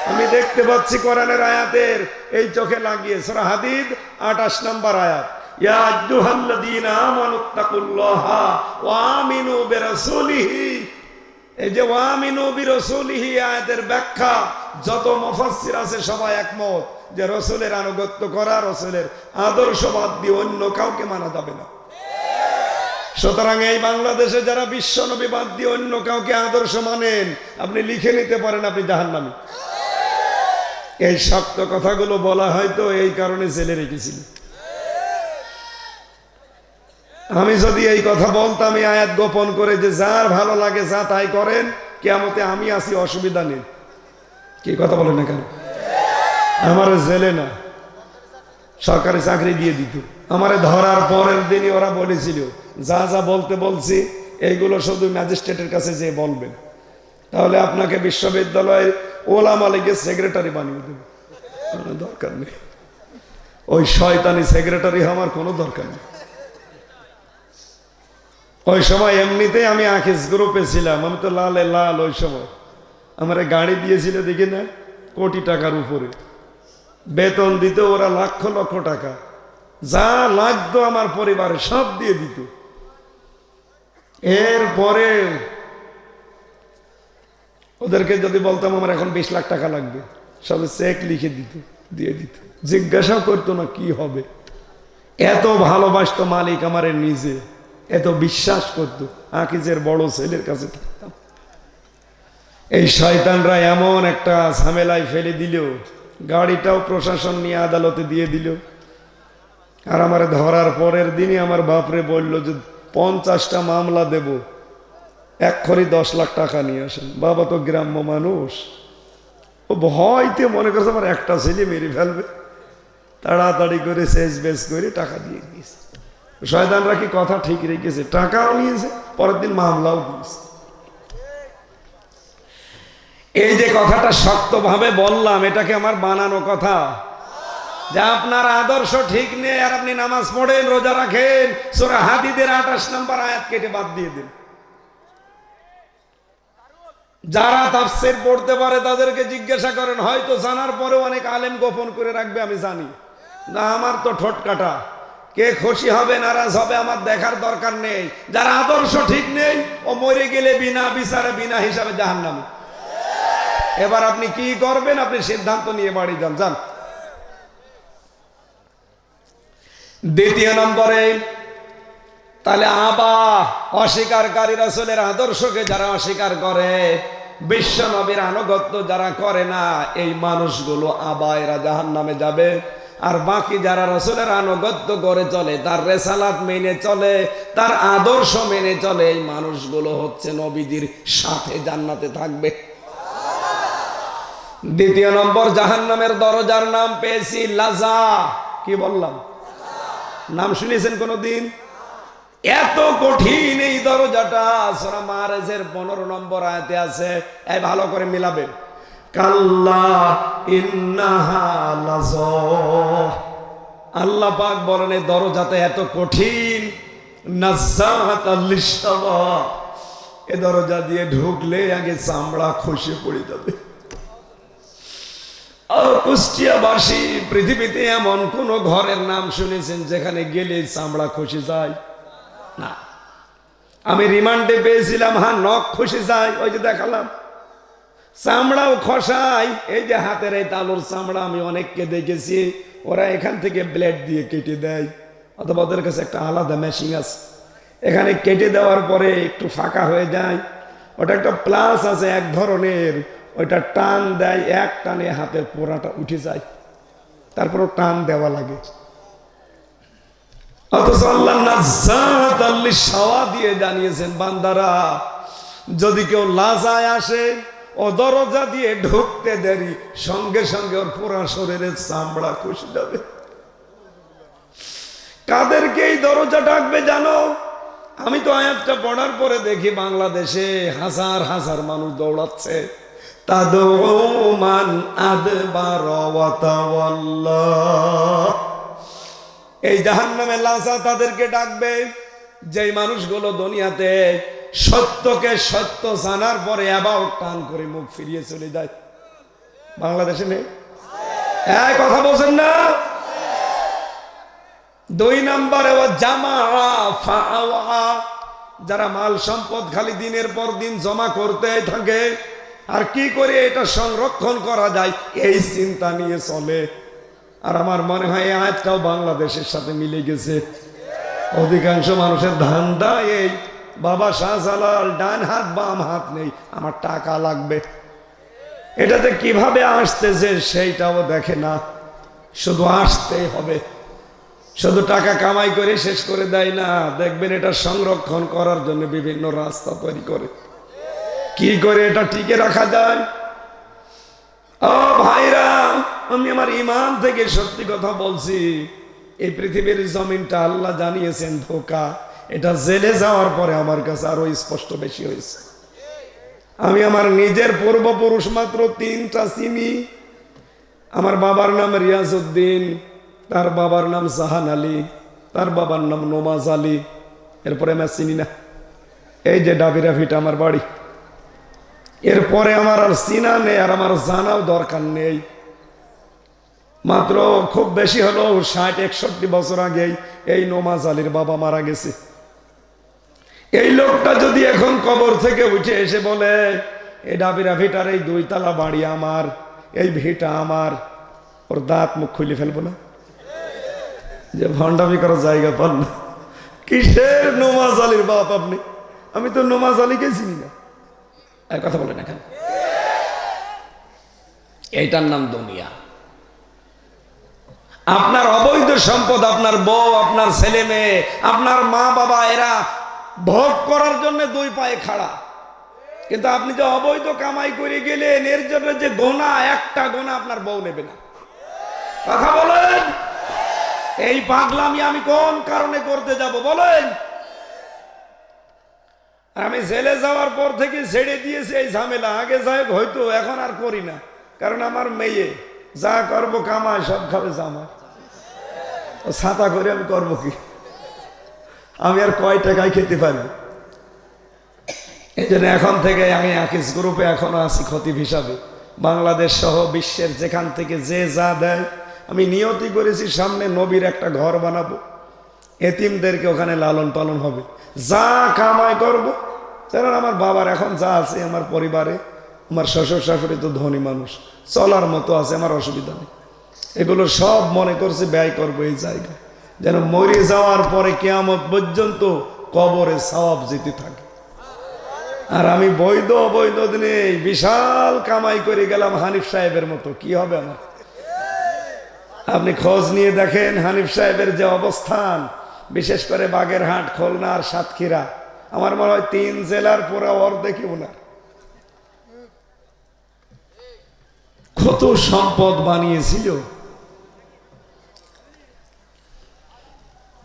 আমি দেখতে পাচ্ছি কোরআনের আয়াতের এই চোখে লাগিয়ে, সূরা হাদীদ 28 নম্বর আয়াত, ইয়া আইয়ুহাল্লাযীনা আমানুত্তাকুল্লাহা ওয়া আমিনু বিরাসূলিহি। এই যে ওয়া আমিনু বিরাসূলিহি আয়াতের ব্যাখ্যা যত মুফাসসির আছে সবাই একমত যে রাসূলের আনুগত্য করা, রাসূলের আদর্শবাদ দিয়ে অন্য কাউকে মানা যাবে না। সুতরাং এই বাংলাদেশে যারা বিশ্ব নবী বাদ দিয়ে অন্য কাউকে আদর্শ মানেন, আপনি লিখে নিতে পারেন আপনি জাহান্নামী। এই শক্ত কথাগুলো বলা হয়তো এই কারণে জেলে রেখেছিল। আমি যদি এই কথা বলতাম, এই আয়াত গোপন করে যে যার ভালো লাগে যা তাই করেন, কিয়ামতে আমি আছি, অসুবিধা নেই। কি কথা বলেন না কেন? আমার জেলে না, সরকারি চাকরি দিয়ে দিত। আমার ধরার পরের দিনই ওরা বলেছিল, যা যা বলতে বলছি এইগুলো শুধু ম্যাজিস্ট্রেটের কাছে যে বলবেন, তাহলে আপনাকে বিশ্ববিদ্যালয়ের ওলামা লীগের সেক্রেটারি বানিয়ে দেবে। দরকার নেই, ওই শয়তানি সেক্রেটারি হওয়ার কোনো দরকার নেই। ওই সময় এমনিতেই আমি আকিস গ্রুপে ছিলাম, আমি তো লালে লাল। ওই সময় আমার গাড়ি দিয়েছিল দেখি না, কোটি টাকার উপরে বেতন দিত ওরা, লক্ষ লক্ষ টাকা, যা লাগতো আমার পরিবারে সব দিয়ে দিত। এরপরে ওদেরকে যদি বলতাম আমার এখন 20 লাখ টাকা লাগবে, সব চেক লিখে দিত, দিয়ে দিত, জিজ্ঞাসাও করতো না কি হবে। এত ভালোবাসতো মালিক আমারে, নিজে এত বিশ্বাস করতো। আকিজের বড় ছেলের কাছে থাকতাম। এই শয়তানরা এমন একটা ঝামেলায় ফেলে দিল, গাড়িটাও প্রশাসন নিয়ে আদালতে দিয়ে দিল। আর আমার ধরার পরের দিনই আমার বাপরে বলল যে 50টা মামলা দেব, এক্ষুনি 10 লাখ টাকা নিয়ে আসেন। বাবা তো গ্রাম্য মানুষ, ও ভয়তে মনে করছে আমার একটা ছেলে মেরে ফেলবে, তাড়াতাড়ি করে শেষ বেশ করে টাকা দিয়ে দিয়েছে। শয়তানরা কি কথা ঠিক রেখেছে, টাকাও নিয়েছে, পরের দিন মামলাও দিয়েছে। এই যে কথাটা শক্তভাবে বললাম, এটাকে আমার বানানো কথা, যে আপনার আদর্শ ঠিক নেই আর আপনি নামাজ পড়েন, রোজা রাখেন, সূরা হাদীদের 28 নম্বর আয়াত কেটে বাদ দিয়ে দিন। যারা তাফসীর পড়তে পারে তাদেরকে জিজ্ঞাসা করেন, হয়তো জানার পরেও অনেক আলেম গোপন করে রাখবে, আমি জানি না। আমার তো ঠোঁট কাটা, কে খুশি হবে নারাজ হবে আমার দেখার দরকার নেই। যার আদর্শ ঠিক নেই ও মরে গেলে বিনা বিচারে বিনা হিসাবে জাহান্নামী। এবার আপনি কি করবেন, আপনি সিদ্ধান্ত নিয়ে বাড়ি যান। যান। দ্বিতীয় নম্বরে, তাহলে অস্বীকারী রাসূলের আদর্শকে যারা অস্বীকার করে, বিশ্ব নবীর আনুগত্য যারা করে না, এই মানুষগুলো এরা জাহান্নামে যাবে। আর বাকি যারা রাসূলের আনুগত্য করে চলে, তার রেসালাত মেনে চলে, তার আদর্শ মেনে চলে, এই মানুষগুলো হচ্ছে নবীজির সাথে জান্নাতে থাকবে। দ্বিতীয় নম্বর, জাহান্নামের দরজার নাম পেয়েছি লাজা। কি বললাম? নাম শুনেছেন কোনদিন? এত কঠিন এই দরজাটা, সূরা মাআরিজের 15 নম্বর আয়াতে আছে। এই ভালো করে মিলাবেন, কাল্লা ইন্নাহা লাযা। আল্লাহ পাক বলেন এই দরজাটা এত কঠিন, নাযাতাল লিশাওয়া, এ দরজা দিয়ে ঢুকলে আগে চামড়া খসে পড়ে যাবে। কুষ্টিয়াবাসী, পৃথিবীতে এমন কোন ঘরের নাম শুনেছেন যেখানে গেলে চামড়া খসে যায়? না। আমি রিমান্ডে পেয়েছিলাম, হ্যাঁ নখ খসে যায়, ওই যে দেখালাম, চামড়াও খসায়। এই যে হাতের এই তালুর চামড়া আমি অনেককে দেখেছি, ওরা এখান থেকে ব্লেড দিয়ে কেটে দেয়, অথবা ওদের কাছে একটা আলাদা মেশিন আছে, এখানে কেটে দেওয়ার পরে একটু ফাঁকা হয়ে যায়, ওটা একটা প্লাস আছে এক ধরনের, ওইটা টান দেয়, এক টানে হাতের পোড়াটা উঠে যায়, তারপরও টান দেওয়া লাগে। অথচ আল্লাহ নাজ্জাত লিশ-শাওয়া দিয়ে জানিয়েছেন, বান্দারা যদি কেউ লাজায় আসে ও দরজা দিয়ে ঢুকতে দেরি, সঙ্গে সঙ্গে ওর পুরা শরীরের চামড়া খসে যাবে। কাদেরকে এই দরজা ডাকবে জানো? আমি তো আয়াতটা পড়ার পরে দেখি বাংলাদেশে হাজার হাজার মানুষ দৌড়াচ্ছে, তাদউ মান আদবার ওয়া তাওয়াল্লা। এই জাহান্নামে লাজা তাদেরকে ডাকবে যেই মানুষগুলো দুনিয়াতে সত্যকে সত্য জানার পরে আবার টান করে মুখ ফিরিয়ে চলে যায়। বাংলাদেশে নেই? এই কথা বলছেন না? 2 নম্বরে ও জামা ফাওয়া, যারা মাল সম্পদ খালি দিনের পর দিন জমা করতে থাকে আর কি করে এটা সংরক্ষণ করা যায় এই চিন্তা নিয়ে চলে। আর আমার মনে হয় এই আয়াতটাও বাংলাদেশের সাথে মিলে গেছে। অধিকাংশ মানুষের ধান্দা এই, বাবা শাহজালাল ডান হাত বাম হাত নেই, আমার টাকা লাগবে। এটাতে কিভাবে আসতেছে সেইটাও দেখে না, শুধু আসতেই হবে। শুধু টাকা কামাই করে শেষ করে দেয় না, দেখবেন এটা সংরক্ষণ করার জন্য বিভিন্ন রাস্তা তৈরি করে, কি করে এটা টিকে রাখা যায়। ও ভাইরা, আমি আমার ইমান থেকে সত্যি কথা বলছি, এই পৃথিবীর জমিনটা আল্লাহ জানিয়েছেন ধোঁকা। এটা জেলে যাওয়ার পরে আমার কাছে আরো স্পষ্ট বেশি হয়েছে। আমি আমার নিজের পূর্বপুরুষ মাত্র 3টা চিনি। আমার বাবার নাম রিয়াজউদ্দিন, তার বাবার নাম জাহান আলী, তার বাবার নাম নমাজ আলী, এরপরে আমি চিনি না। এই যে ডাবিরা ভিটা আমার বাড়ি, এরপরে আমার আর চিনা নেই, আর আমার জানাও দরকার নেই। মাত্র খুব বেশি হলো 60-61 বছর আগেই এই নমাজ আলীর বাবা মারা গেছে। এই লোকটা যদি এখন কবর থেকে উঠে এসে বলে এই ডাবিরা ভিটার এই 2 তলা বাড়ি আমার, এই ভিটা আমার, ওর দাঁত মুখ খুলে ফেলবো না যে ভণ্ডামি করার জায়গা পান না। কিসের নমাজ আলীর বাপ আপনি? আমি তো নমাজ আলীকে চিনি না। আর কথা বলেন এখানে, এইটার নাম দুনিয়া। আপনার অবৈধ সম্পদ, আপনার বউ, আপনার ছেলে মেয়ে, আপনার মা বাবা, এরা ভোগ করার জন্য 2 পায়ে খাড়া, কিন্তু আপনি যে অবৈধ কামাই করে গেলেন এর জন্য যে গোনা, একটা গোনা আপনার বউ নেবে না। কথা বলেন, এই পাগলামি আমি কোন কারণে করতে যাব বলেন? আমি জেলে যাওয়ার পর থেকে ছেড়ে দিয়েছি এই ঝামেলা। আগে যাই হয়তো, এখন আর করি না, কারণ আমার মেয়ে যা করবো কামায় সব খাবে জামায়, ছাতা করে আমি করবো কি? আমি আর কয় টাকায় খেতে পারবো? এই জন্য এখন থেকে আমি আকিস গ্রুপে এখনো আছি খতিব হিসাবে। বাংলাদেশ সহ বিশ্বের যেখান থেকে যে যা দেয়, আমি নিয়তি করেছি সামনে নবীর একটা ঘর বানাবো, এতিমদেরকে ওখানে লালন পালন হবে, যা কামাই করবো। কারণ আমার বাবার এখন যা আছে আমার পরিবারে, আমার শ্বশুর শাশুড়ি তো ধনী মানুষ, চলার মতো আছে, আমার অসুবিধা নেই। এগুলো সব মনে করছে ব্যয় করবো এই জায়গায়, যেন মরে যাওয়ার পরে কিয়ামত পর্যন্ত কবরে সওয়াব যেতে থাকে। আর আমি বৈধ অবৈধ দিনে বিশাল কামাই করে গেলাম হানিফ সাহেবের মতো, কি হবে আমার? আপনি খোঁজ নিয়ে দেখেন হানিফ সাহেবের যে অবস্থান, বিশেষ করে বাগেরহাট, খুলনা আর সাতক্ষীরা, আমার মনে হয় 3 জেলার পুরো অর্ধেকই ওনার। কত সম্পদ বানিয়েছিল।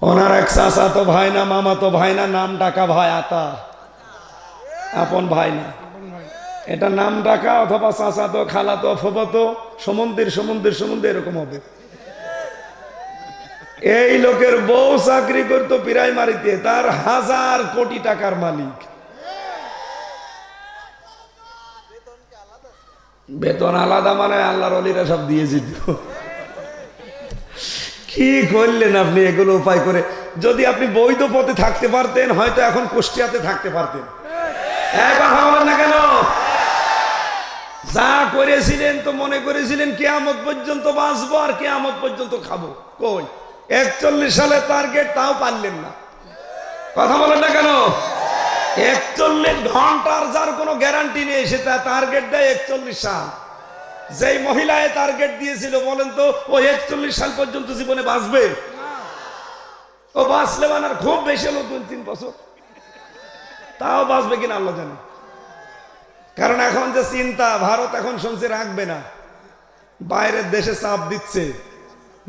ওনার এক চাচাতো ভাই না মামাতো ভাই না, নাম ডাকা ভাই আতা, আপন ভাই না, এটা নাম ডাকা অথবা চাচাতো খালাতো ফুফাতো সমুদ্রের সমুদ্রের সমুদ্রে এরকম হবে। এই লোকের বউ চাকরি করতো প্রাইমারিতে, তার 1000 কোটি টাকার মালিক। বেতন আলাদা মানে আল্লাহর ওলিরা সব দিয়ে যেত। কি করলেন আপনি এগুলো উপায় করে? যদি আপনি বৈধ পথে থাকতে পারতেন হয়তো এখন কুষ্টিয়াতে থাকতে পারতেন। কথা বলেন না কেন? যা করেছিলেন তো মনে করেছিলেন কিয়ামত পর্যন্ত বাঁচবো আর কিয়ামত পর্যন্ত খাবো। কই 41 সালে টার্গেট, তাও পারলেন না। কথা বলেন না কেন? 41 ঘন্টার যার কোনো গ্যারান্টি নেই, সেটা টার্গেট দেয় 41 সাল। যেই মহিলায় টার্গেট দিয়েছিল বলেন তো ও 41 সাল পর্যন্ত জীবনে বাঁচবে? ও বাঁচলে মানে আর খুব বেশি হলো 2-3 বছর, তাও বাঁচবে কিনা আল্লাহ জানে। কারণ এখন যে চিন্তা, ভারত এখন শুনছে রাখবে না, বাইরের দেশে চাপ দিচ্ছে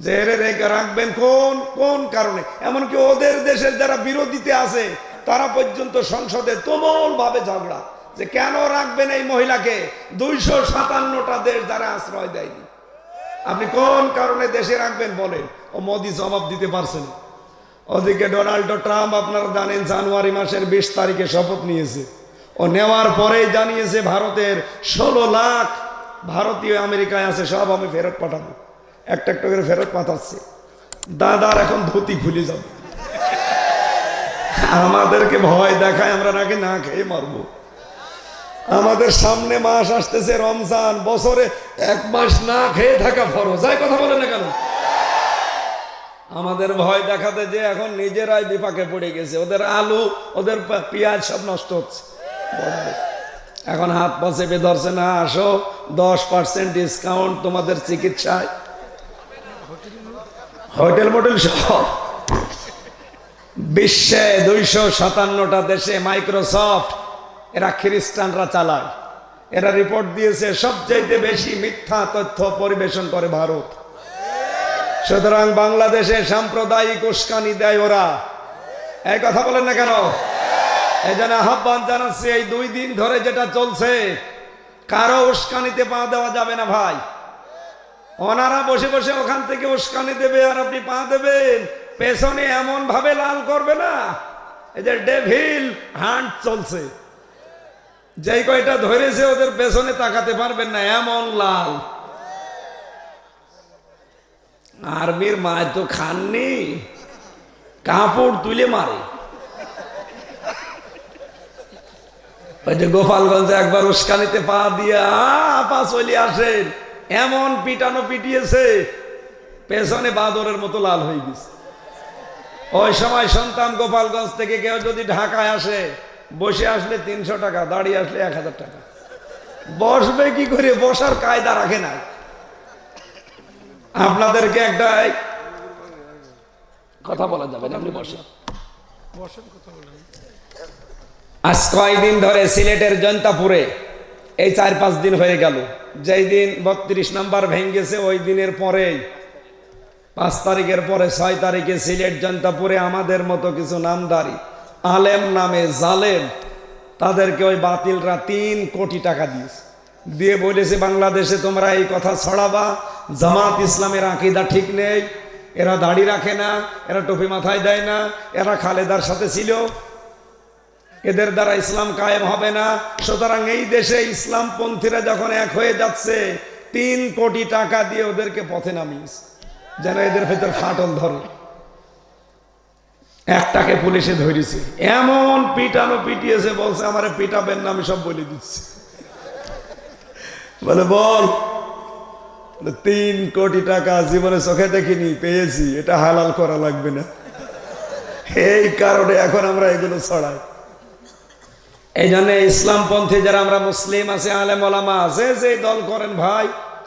যে এরে রেখে রাখবেন কোন কোন কারণে। এমনকি ওদের দেশের যারা বিরোধীতে আছে তারা পর্যন্ত সংসদে তুমুল ভাবে ঝগড়া যে কেন রাখবেন এই মহিলাকে। 257টা দেশ যারা আশ্রয় দেয়নি, আপনি কোন কারণে দেশে রাখবেন বলেন। ও মোদি জবাব দিতে পারছেন। ওদিকে ডোনাল্ড ট্রাম্প আপনারা জানেন জানুয়ারি মাসের 20 তারিখে শপথ নিয়েছে। ও নেওয়ার পরেই জানিয়েছে ভারতের 16 লাখ ভারতীয় আমেরিকায় আছে, সব আমি ফেরত পাঠাবো। একটা একটা করে ফেরত পাঠাচ্ছে। দাদার এখন ধুতি খুলে যাবে। আমাদেরকে ভয় দেখায়, আমরা নাকি না খেয়ে মারবো। আমাদের সামনে মাস আসতেছে রমজান, বছরে 1 মাস না খেয়ে থাকা ফরজ। যাই কথা বলে না কেন? আমাদের ভয় দেখাতে যে এখন নিজেরাই বিপাকে পড়ে গেছে। ওদের আলু, ওদের পেঁয়াজ সব নষ্ট হচ্ছে। এখন হাত পা চেপে ধরছে, না আসো 10% ডিসকাউন্ট তোমাদের চিকিৎসায়, হোটেল মোটেল সব। বিশ্বে 257টা দেশে মাইক্রোসফট, এরা খ্রিস্টানরা চালায়। এরা রিপোর্ট দিয়েছে সবচেয়ে বেশি মিথ্যা তথ্য পরিবেশন করে ভারত। সুতরাং বাংলাদেশে সাম্প্রদায়িক উস্কানি দেয় ওরা। এই কথা বলেন না কেন? এই জন্য আহ্বান জানাচ্ছি, এই 2 দিন ধরে যেটা চলছে কারো উস্কানিতে পা দেওয়া যাবে না ভাই। ওনারা বসে বসে ওখান থেকে উস্কানি দেবে আর আপনি পা দেবেন। পেছনে এমন ভাবে লাল করবে না, এই যে ডেভিল হান্ট চলছে, যেই কয়টা ধরেছে ওদের পেছনে তাকাতে পারবেন না, এমন লাল। আর্মির মায় তো খাননি, কাপড় তুলে মারে। ওই যে গোপালগঞ্জে একবার উস্কানিতে পা দিয়ে আপা চলে আসেন, এমন পিটানো পিটিয়েছে পেছনে বাদরের মতো লাল হয়ে গেছে। ওই সময় সন্তান গোপালগঞ্জ থেকে কেউ যদি ঢাকায় আসে, বসে আসলে 300 টাকা, দাঁড়িয়ে আসলে 1000 টাকা। বসবে কি করে? বসার কায়দা রাখে না। আপনাদেরকে একটা কথা বলা যাবে না, আপনি বসেন। আজ কয়দিন ধরে সিলেটের জৈন্তাপুরে, এই 4-5 দিন হয়ে গেল, যেই দিন 32 নাম্বার ভেঙেছে ওই দিনের পরেই 5 তারিখের পরে 6 তারিখে সিলেট জৈন্তাপুরে আমাদের মতো কিছু নামদারি আলেম নামে জালেম, তাদেরকে ওই বাতিলরা 3 কোটি টাকা দিয়েছে। দিয়ে বলেছে বাংলাদেশে তোমরা এই কথা ছড়াবা, জামাত ইসলামের আকীদা ঠিক নেই, এরা দাড়ি রাখে না, এরা টুপি মাথায় দেয় না, এরা খালেদার সাথে ছিল, এদের দ্বারা ইসলাম কায়েম হবে না। সুতরাং এই দেশে ইসলামপন্থীরা যখন এক হয়ে যাচ্ছে, 3 কোটি টাকা দিয়ে ওদেরকে পথে নামিয়েছে যেন এদের ভেতর ফাটল ধরে। একটাকে পুলিশে ধরেছে, এমন পিটানো পিটিয়েছে, বলছে আমারে পিটাবেন না, আমি সব বলে দিচ্ছি। বলে বল, 3 কোটি টাকা জীবনে চোখে দেখিনি, পেয়েছি, এটা হালাল করা লাগবে না। এই কারণে এখন আমরা এগুলো ছড়াই। এই জন্য ইসলামপন্থী যারা আমরা মুসলিম আছে, আলেম ওলামা আছে, যে দল করেন ভাই,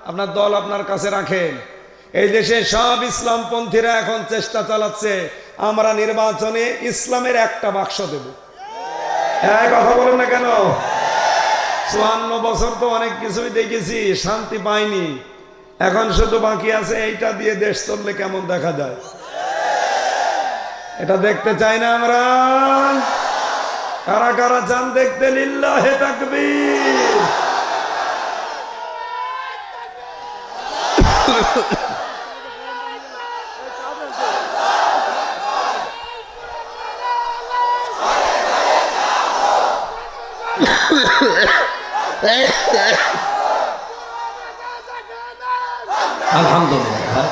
আপনার দল আপনার কাছে রাখেন। এই দেশে সব ইসলামপন্থীরা এখন চেষ্টা চালাচ্ছে আমরা নির্বাচনে ইসলামের একটা বাক্স দেব। এই কথা বলেন না কেন? 54 বছর তো অনেক কিছুই দেখেছি, শান্তি পাইনি। এখন শুধু বাকি আছে এইটা দিয়ে দেশ চললে কেমন দেখা যায়, এটা দেখতে চাই না আমরা। কারা কারা চান দেখতে? লিল্লাহে তাকবীর। আলহামদুলিল্লাহ।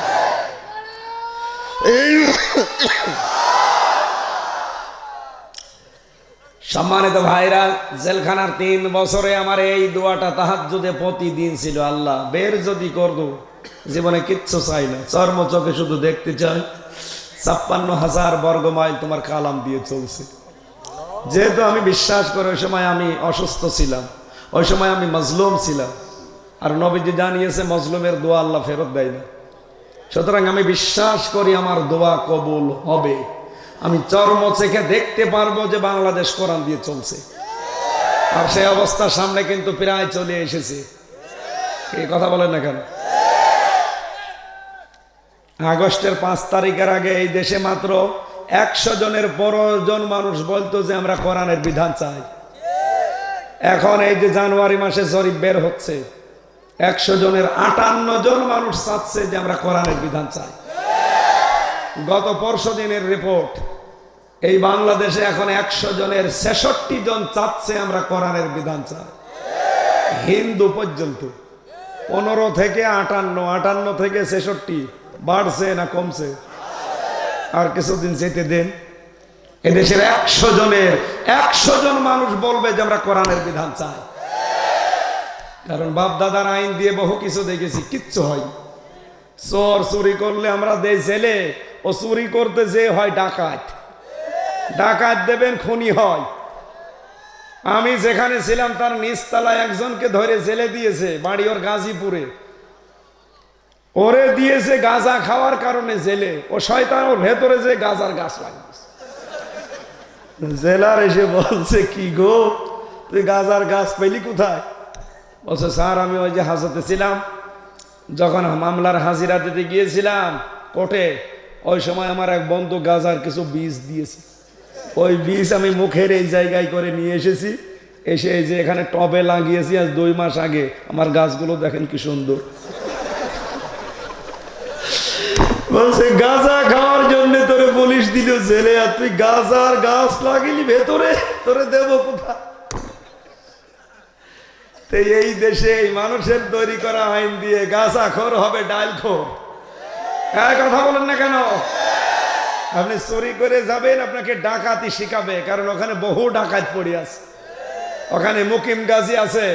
সম্মানিত ভাইরা, জেলখানার 3 বছরে আমার এই দোয়াটা তাহাজ্জুদে প্রতিদিন ছিল, আল্লাহ বের যদি করবো, জীবনে কিচ্ছু চাই না, চর্ম চোখে শুধু দেখতে চাই 56,000 বর্গ মাইল তোমার কালাম দিয়ে চলছে। যেহেতু আমি বিশ্বাস করি ওই সময় আমি অসুস্থ ছিলাম, ওই সময় আমি মজলুম ছিলাম, আর নবীজি জানিয়েছে মজলুমের দোয়া আল্লাহ ফেরত দেয় না। সুতরাং আমি বিশ্বাস করি আমার দোয়া কবুল হবে। আমি চর্ম চেখে দেখতে পারবো যে বাংলাদেশ কোরআন দিয়ে চলছে। আর সেই অবস্থার সামনে কিন্তু প্রায় চলে এসেছে। এই কথা বলেন না কেন? আগস্টের 5 তারিখের আগে এই দেশে মাত্র 100 জনের 15 জন মানুষ বলতো যে আমরা কোরআনের বিধান চাই। এখন এই যে জানুয়ারি মাসে জরিপ বের হচ্ছে, 100 জনের 58 জন মানুষ চাচ্ছে যে আমরা কোরআনের বিধান চাই। গত পরশু দিনের রিপোর্ট, এই বাংলাদেশে এখন 100 জনের 66 জন চাচ্ছে আমরা কোরআনের বিধান চাই। হিন্দু পর্যন্ত 15 থেকে 58 থেকে 66 বাড়ছে না কমছে? আর কিছুদিন যেতে দেন, এদেশের 100 জনের 100 জন মানুষ বলবে যে আমরা কোরআনের বিধান চাই। কারণ বাপ দাদার আইন দিয়ে বহু কিছু দেখেছি, কিচ্ছু হয়। চোর চুরি করলে আমরা দেই জেলে, ও চুরি করতে যে হয় ডাকাত। ডাকাত দেবেন, খুনি হয়। আমি যেখানে ছিলাম তার নিচতলায় একজনকে ধরে জেলে দিয়েছে, বাড়ি ওর গাজীপুরে। ওরে দিয়েছে গাঁজা খাওয়ার কারণে জেলে। ও শয়তান ওর ভেতরে যে গাঁজার গাছ লাগিয়েছে। জেলার এসে বলছে, কি গো তুই গাঁজার গাছ পেলি কোথায়? বলছে, স্যার আমি ওই যে হাজতে ছিলাম, যখন মামলার হাজিরা দিতে গিয়েছিলাম কোর্টে, ওই সময় আমার এক বন্ধু গাঁজার কিছু বীজ দিয়েছে। ওই বীজ আমি মুখের এই জায়গায় করে নিয়ে এসেছি, এসে এই যে এখানে টবে লাগিয়েছি আজ 2 মাস আগে। আমার গাছগুলো দেখেন কি সুন্দর। বলছে, গাঁজা খাওয়ার জন্য তোরে পুলিশ দিল জেলে, আর তুই গাঁজার গাছ লাগিলি ভেতরে, তোরে দেব কোথায়? এই দেশে এই মানুষের তৈরি করা আইন দিয়ে গাঁজাখোর হবে ডালখোর। কথা বলেন না কেন? আপনি চুরি করে যাবেন, আপনাকে ডাকাতি শিখাবে, কারণ ওখানে বহু ডাকাত পড়ে আছে। ওখানে মুকিম গাজী আছে,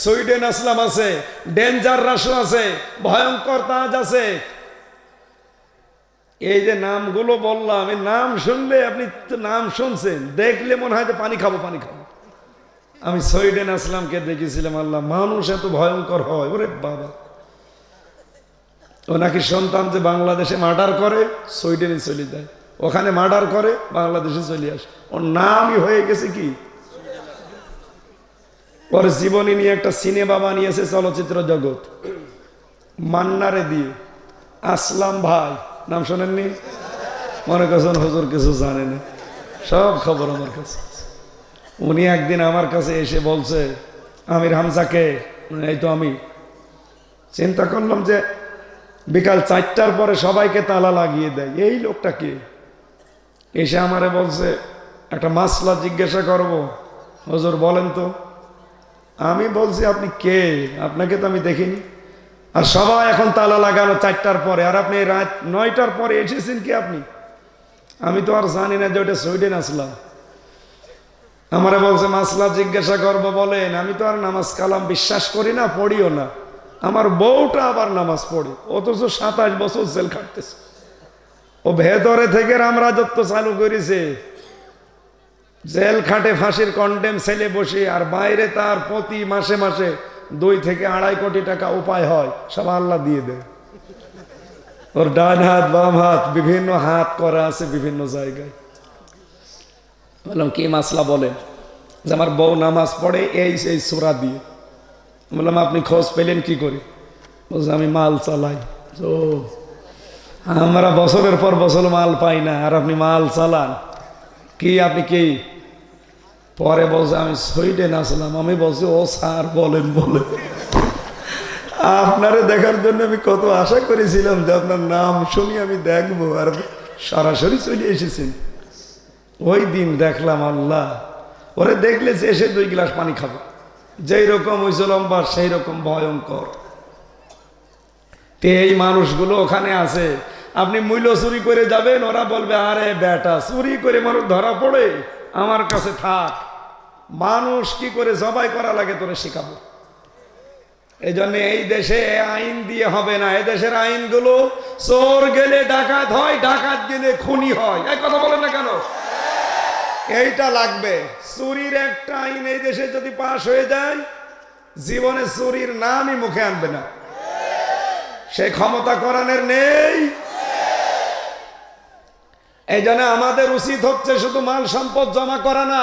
সুইডেন আসলাম আছে, ডেঞ্জার রাসু আছে, ভয়ঙ্কর তাজ আছে। এই যে নামগুলো বললাম, এই নাম শুনলে, আপনি তো নাম শুনছেন, দেখলে মনে হয় যে পানি খাবো পানি খাবো। আমি সুইডেন আসলামকে দেখেছিলাম, আল্লাহ মানুষ এত ভয়ঙ্কর হয়, ওরে বাবা। ও নাকি সন্তান যে বাংলাদেশে মার্ডার করে সুইডেনে চলে যায়, ওখানে মার্ডার করে বাংলাদেশে চলে আসে। ওর নামই হয়ে গেছে কি, ওর জীবনী নিয়ে একটা সিনেমা বানিয়েছে চলচ্চিত্র জগৎ, মান্নারে দিয়ে। আসলাম ভাই নাম শোনেননি? মনে করছেন হুজুর কিছু জানে না, সব খবর আমার কাছে। উনি একদিন আমার কাছে এসে বলছে, আমির হামজাকে, এই তো আমি। চিন্তা করলাম যে বিকাল 4টার পরে সবাইকে তালা লাগিয়ে দেয়, এই লোকটা কে? এসে আমারে বলছে, একটা মাসলা জিজ্ঞাসা করব, হুজুর বলেন তো। আমি বলছি, আপনি কে? আপনাকে তো আমি দেখিনি। আর সবাই এখন তালা লাগানো 4টার পরে, আর আপনি রাত 9টার পরে এসেছেন কি আপনি? আমি তো আর জানি না যে ওটা সুইডেন আসলাম। আমারে বলছে মাসলা জিজ্ঞাসা করব, বলেন। আমি তো আর নামাজ কালাম বিশ্বাস করি না, পড়িও না। আমার বউটা আবার নামাজ পড়ে, অথচ 27 বছর জেল খাটতেছে। ও ভেতরে থেকে রামরাজত্ব চালু করেছে, জেল খাটে, ফাঁসির কন্ডেম ছেলে বসে, আর বাইরে তার প্রতি মাসে মাসে 2 থেকে 2.5 কোটি টাকা উপায় হয়, সব আল্লাহ দিয়ে দেয়। ওর ডান হাত বাম হাত বিভিন্ন হাত করা আছে বিভিন্ন জায়গায়। বললাম, কি মাসলা বলেন? যে আমার বউ নামাজ পড়ে এই সেই সূরা দিয়ে। বললাম, আপনি খোঁজ পেলেন কি করে? বলছে, আমি মাল চালাই। তো আমরা বছরের পর বছর মাল পাই না, আর আপনি মাল চালান? কি আপনি কি? পরে বলছে, আমি সুইডেন আসলাম। আমি বলছি, ও স্যার বলেন বলেন। আপনারে দেখার জন্য আমি কত আশা করেছিলাম যে আপনার নাম শুনি আমি দেখবো, আর সরাসরি চলে এসেছেন। ওই দিন দেখলাম, আল্লাহ, ওরে দেখলে যে এসে 2 গ্লাস পানি খাবো, যেই রকম হয়েছে লম্বা সেই রকম ভয়ঙ্কর। এই মানুষগুলো ওখানে আছে, আপনি মূল্য চুরি করে যাবেন, ওরা বলবে, আরে বেটা চুরি করে মানুষ ধরা পড়ে, আমার কাছে থাক, মানুষ কি করে জবাই করা লাগে তোরে শিখাবো। এই জন্য এই দেশে আইন দিয়ে হবে না। এই দেশের আইনগুলো, চোর গেলে ডাকাত হয়, ডাকাত গেলে খুনি হয়। এই কথা বলেন না কেন? এইটা লাগবে। চুরির একটা আইন এই দেশে যদি পাশ হয়ে যায়, জীবনে চুরির নামই মুখে আনবে না। সে ক্ষমতা কোরআনের নেই। এই জন্য আমাদের উচিত হচ্ছে শুধু মাল সম্পদ জমা করা না,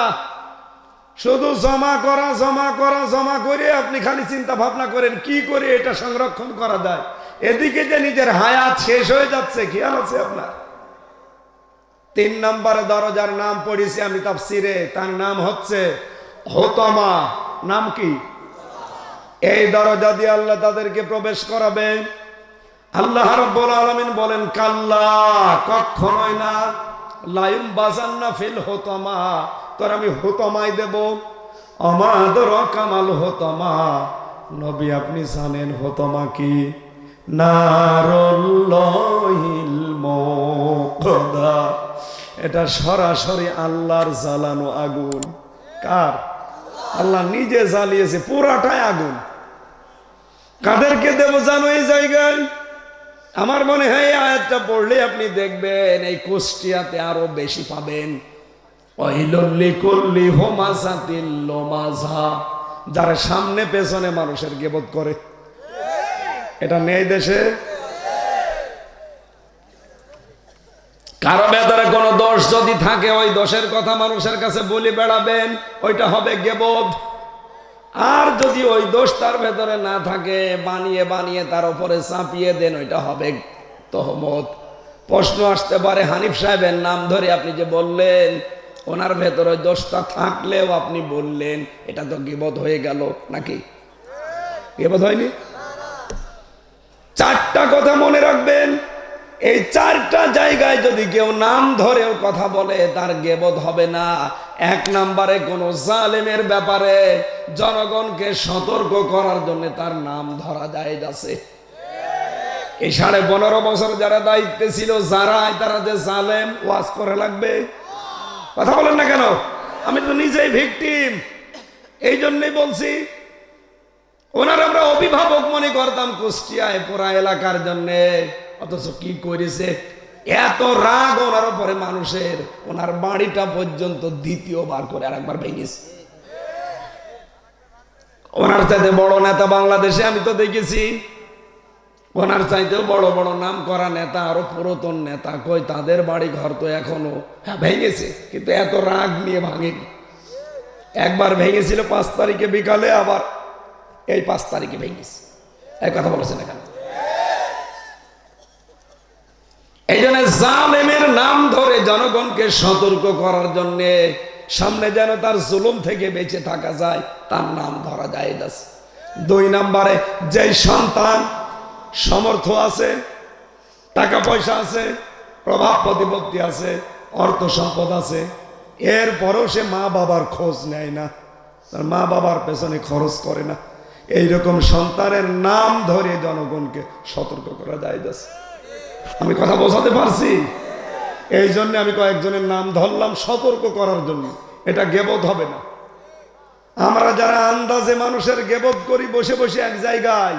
শুধু জমা করা জমা করা জমা করে আপনি খালি চিন্তা ভাবনা করেন কি করে এটা সংরক্ষণ করা যায়। এদিকে যে নিজের হায়াত শেষ হয়ে যাচ্ছে, খেয়াল আছে আপনার? 3 নম্বরে দরজার নাম পড়েছি আমি তাফসিরে, তার নাম হচ্ছে হোতমা। নাম কি? এই দরজা দিয়ে আল্লাহ তাদেরকে প্রবেশ করাবে। আল্লাহ রাব্বুল আলামিন বলেন, কাল্লা, কখনোই না, লায়ুম বাজান্না ফিল হোতমা, তোর আমি হোতমায় দেব। আমাদের কামাল হোতমা, নবী আপনি জানেন হোতমা কি? নারুল্লাহিল মুকদা, এটা সরাসরি আল্লাহর জ্বালানো আগুন। কার? আল্লাহ নিজে জ্বালিয়েছে, পুরাটাই আগুন। কাদেরকে দেব জানো এই জায়গায়? আমার মনে হয় এই আয়াতটা পড়লে আপনি দেখবেন এই কুষ্টিয়াতে আরো বেশি পাবেন। যারা সামনে পেছনে মানুষের গীবত করে, এটা নেই দেশে? কারো ভেতরে কোনো দোষ যদি থাকে, ওই দোষের কথা মানুষের কাছে বলে বেড়াবেন, ওইটা হবে গীবত। আর যদি ওই দোষ তার ভেতরে না থাকে, বানিয়ে বানিয়ে তার উপরে চাপিয়ে দেন, ওইটা হবে তহমত। প্রশ্ন আসতে পারে, হানিফ সাহেবের নাম ধরে আপনি যে বললেন, ওনার ভেতরে দোষটা থাকলেও আপনি বললেন, এটা তো গীবত হয়ে গেল নাকি? গীবত হয়নি? 4টা কথা মনে রাখবেন। এই 4টা জায়গায় যদি কেউ নাম ধরেও কথা বলে, তার গীবত হবে না। 1 নম্বরে কোন জালেমের ব্যাপারে জনগণকে সতর্ক করার জন্য তার নাম ধরা জায়েজ আছে। এই 15.5 বছর যারা দায়িত্বে ছিল, যারা তারা যে জালেম, ওয়াজ করে লাগবে? কথা বলেন না কেন? আমি তো নিজেই ভিকটিম, এই জন্যই বলছি। ওনার আমরা অভিভাবক মনে করতাম কুষ্টিয়ায় পুরা এলাকার জন্য, অথচ কি করেছে, এত রাগ ওনার উপরে মানুষের, ওনার বাড়িটা পর্যন্ত 2বার করে আরেকবার ভেঙেছে। ওনার চাইতে বড় নেতা বাংলাদেশে আমি তো দেখেছি, ওনার চাইতেও বড় বড় নাম করা নেতা, আরো পুরাতন নেতা, কই তাদের বাড়ি ঘর তো এখনো ভেঙেছে, কিন্তু এত রাগ নিয়ে ভাঙেনি। একবার ভেঙেছিল 5 তারিখে বিকালে, আবার এই 5 তারিখে ভেঙেছে। এই কথা বলেছেন এখানে। এই জন্য জালেমের নাম ধরে জনগণকে সতর্ক করার জন্য, সামনে যেন তার জুলুম থেকে বেঁচে থাকা যায়, তার নাম ধরা যায়। 2 নম্বরে, যে সন্তান সমর্থ আছে, টাকা পয়সা আছে, প্রভাব প্রতিপত্তি আছে, অর্থ সম্পদ আছে, এরপরও সে মা বাবার খোঁজ নেয় না, তার মা বাবার পেছনে খরচ করে না, এইরকম সন্তানের নাম ধরে জনগণকে সতর্ক করা যায়। আমি কথা বোঝাতে পারছি? এই জন্য আমি কয়েকজনের নাম ধরলাম সতর্ক করার জন্য। এটা গীবত হবে না। আমরা যারা আন্দাজে মানুষের গীবত করি বসে বসে এক জায়গায়,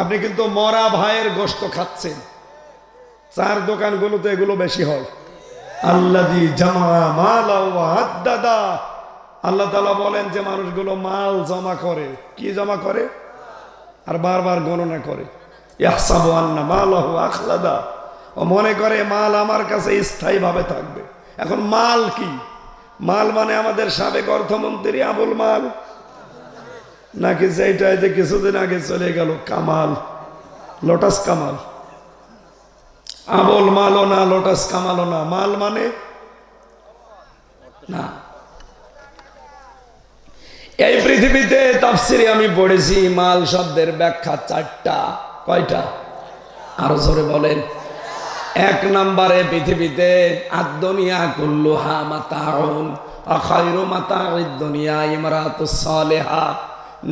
আপনি কিন্তু মরা ভাইয়ের গোশত খাচ্ছেন। 4 দোকানগুলোতে এগুলো বেশি হয়। আল্লাযী জামা মালা ওয়া আদ্দাদা, আল্লাহ তাআলা বলেন যে মানুষগুলো মাল জমা করে। কি জমা করে? আর বারবার গণনা করে। ইয়াহসাবু আন্না মালাহু আখলাদা, ও মনে করে মাল আমার কাছে স্থায়ীভাবে থাকবে। এখন মাল কি? মাল মানে আমাদের সাবেক অর্থমন্ত্রী আবুল মাল, নাকি যেটা যে কিছুদিন আগে চলে গেল কামাল, লোটাস কামাল? আবুল মালও না, লোটাস কামালও না। মাল মানে না। এই পৃথিবীতে তাফসিরে আমি পড়েছি মাল শব্দের ব্যাখ্যা 4টা। কয়টা? আরো জোরে বলেন। 1 নম্বরে, পৃথিবীতে আদ-দুনিয়া কুল্লুহা মাতাউন ওয়া খায়রু মাতাউদ দুনিয়া ইমরাতুস সালিহা।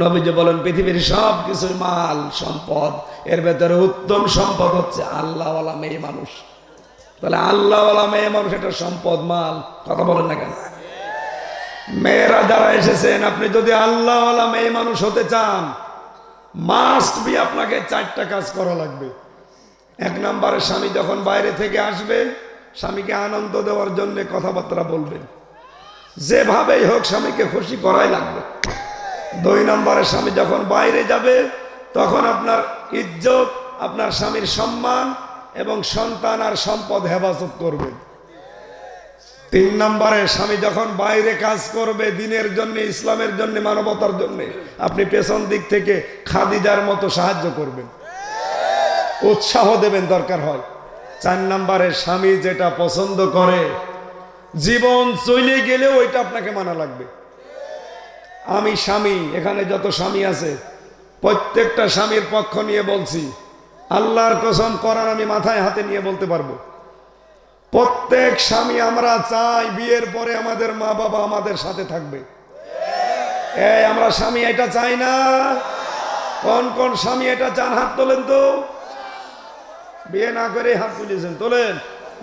নবীজি বলেন পৃথিবীর সব কিছুই মাল সম্পদ, এর ভেতরে উত্তম সম্পদ হচ্ছে আল্লাহওয়ালা মেয়ে মানুষ। তাহলে আল্লাহওয়ালা মেয়ে মানুষ এটা সম্পদ, মাল। কথা বলেন না কেন? মেয়েরা যারা এসেছেন, আপনি যদি আল্লাহওয়ালা মেয়ে মানুষ হতে চান, মাস্ট বি আপনাকে 4টা কাজ করা লাগবে। 1 নম্বরে, স্বামী যখন বাইরে থেকে আসবে, স্বামীকে আনন্দ দেওয়ার জন্য কথাবার্তা বলবেন, যেভাবেই হোক স্বামীকে খুশি করাই লাগবে। 2 নম্বরে, স্বামী যখন বাইরে যাবে, তখন আপনার ইজ্জত, আপনার স্বামীর সম্মান, এবং সন্তান আর সম্পদ হেফাজত করবেন। 3 নম্বরে স্বামী যখন বাইরে কাজ করবে দিনের জন্য, ইসলামের জন্য, মানবতার জন্য, আপনি পেছন দিক থেকে খাদিজার মতো সাহায্য করবেন, উৎসাহ দেবেন দরকার হয়। 4 নম্বরে স্বামী যেটা পছন্দ করে জীবন চলে গেলেও ওইটা আপনাকে মানা লাগবে। আমি স্বামী, এখানে যত স্বামী আছে প্রত্যেকটা স্বামীর পক্ষ নিয়ে বলছি, আল্লাহর কসম করার আমি মাথায় হাতে নিয়ে বলতে পারবো, প্রত্যেক স্বামী আমরা চাই বিয়ের পরে আমাদের মা বাবা আমাদের সাথে থাকবে। এই আমরা স্বামী এটা চাই না? কোন কোন স্বামী এটা চান? হাত তোলেন তো। বিয়ে না করে হাত তুলেছেন, তোলেন।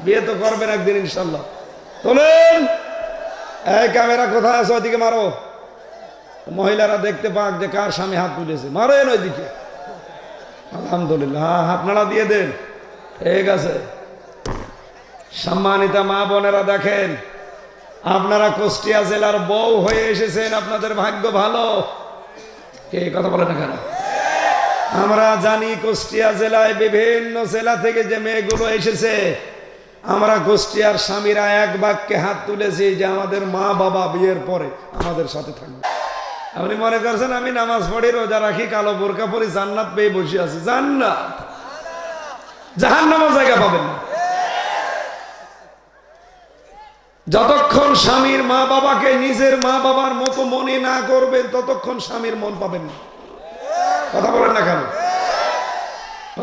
বিয়ে তো করবেন একদিন ইনশাল্লাহ, তোলেন। এই ক্যামেরা কোথায় আছে? ওইদিকে মারো, মহিলারা দেখতে পাক যে কার স্বামী হাত তুলেছে। মারেন ওইদিকে। আলহামদুলিল্লাহ, হ্যাঁ আপনারা দিয়ে দেন। ঠিক আছে। সম্মানিতা মা বোনেরা, দেখেন আপনারা কুষ্টিয়া জেলার বউ হয়ে এসেছেন, আপনাদের ভাগ্য ভালো। কে কথা বলে না কেন? আমরা জানি কুষ্টিয়া জেলায় বিভিন্ন জেলা থেকে যে মেয়েগুলো এসেছে, আমরা কুষ্টিয়ার স্বামীরা এক বাক্যে হাত তুলেছি যে আমাদের মা বাবা বিয়ের পরে আমাদের সাথে থাকবে। আপনি মনে করছেন আমি নামাজ পড়ি, রোজা রাখি, কালো বোরকা পরি, জান্নাত পেয়ে বসে আছি? জান্নাত, জাহান্নামের জায়গা পাবেন না। যতক্ষণ স্বামীর মা বাবাকে নিজের মা বাবার মতো মনে না করবেন ততক্ষণ স্বামীর মন পাবেন না। কথা বলেন না কেন?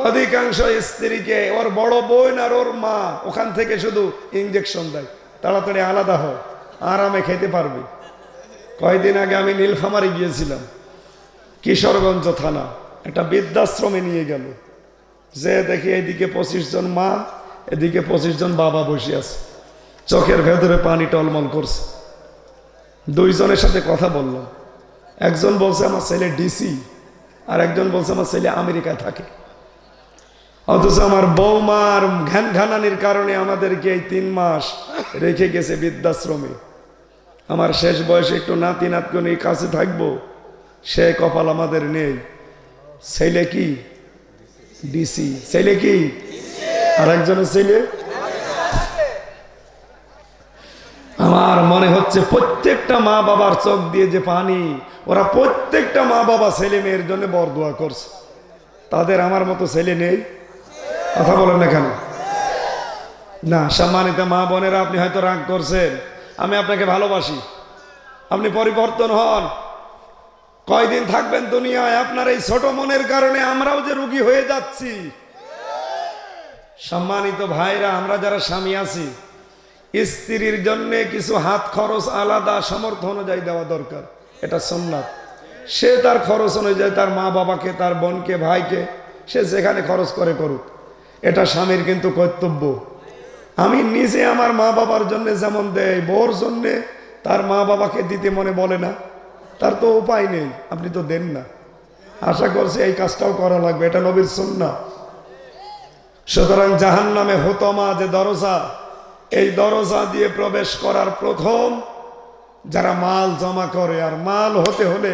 অধিকাংশ স্ত্রীকে ওর বড় বোন আর ওর মা ওখান থেকে শুধু ইঞ্জেকশন দেয়, তাড়াতাড়ি আলাদা হয়, আরামে খেতে পারবে। কয়েকদিন আগে আমি নীলফামারী গিয়েছিলাম, কিশোরগঞ্জ থানা, একটা বৃদ্ধাশ্রমে নিয়ে গেল। যে দেখি এদিকে 25 জন মা, এদিকে 25 জন বাবা বসে আছে, চোখের ভেতরে পানি টলমল করছে। 2 জনের সাথে কথা বললাম। একজন বলছে আমার ছেলে ডিসি, আর একজন বলছে আমার ছেলে আমেরিকায় থাকে। অথচ আমার বৌমার ঘ্যান ঘানানির কারণে আমাদেরকে এই 3 মাস রেখে গেছে বৃদ্ধাশ্রমে। আমার শেষ বয়সে একটু নাতি নাতনি কাছে থাকবো, সে কপাল আমাদের নেই। ছেলে কি ডিসি, ছেলে কি আর একজনের ছেলে। আমার মনে হচ্ছে প্রত্যেকটা মা বাবার চোখ দিয়ে যে পানি, ওরা প্রত্যেকটা মা বাবা ছেলে মেয়ের জন্য বরদোয়া করছে। তাদের আমার মতো ছেলে নেই। কথা বলেন না কেন? না। সম্মানিত মা বোনেরা, আপনি হয়তো রাগ করছেন, আমি আপনাকে ভালোবাসি, আপনি পরিবর্তন হন। কয়দিন থাকবেন দুনিয়ায়? আপনার এই ছোট মনের কারণে আমরাও যে রোগী হয়ে যাচ্ছি। সম্মানিত ভাইরা, আমরা যারা স্বামী আছি, স্ত্রীর জন্য কিছু হাত খরচ আলাদা সামর্থ্য অনুযায়ী দেওয়া দরকার, এটা সুন্নাত। সে তার খরচ অনুযায়ী তার মা বাবাকে, তার বোনকে, ভাইকে সে যেখানে খরচ করে করুক, এটা স্বামীর কিন্তু কর্তব্য। আমি নিজে আমার মা বাবার জন্য যেমন দেয়, বউর জন্যে তার মা বাবাকে দিতে মনে বলে না, তার তো উপায় নেই, আপনি তো দেন না। আশা করছি এই কাজটাও করা লাগবে, এটা নবীর সুন্নাহ। সুতরাং জাহান্নামে হুতমা যে দরজা, এই দরজা দিয়ে প্রবেশ করার প্রথম যারা মাল জমা করে, আর মাল হতে হলে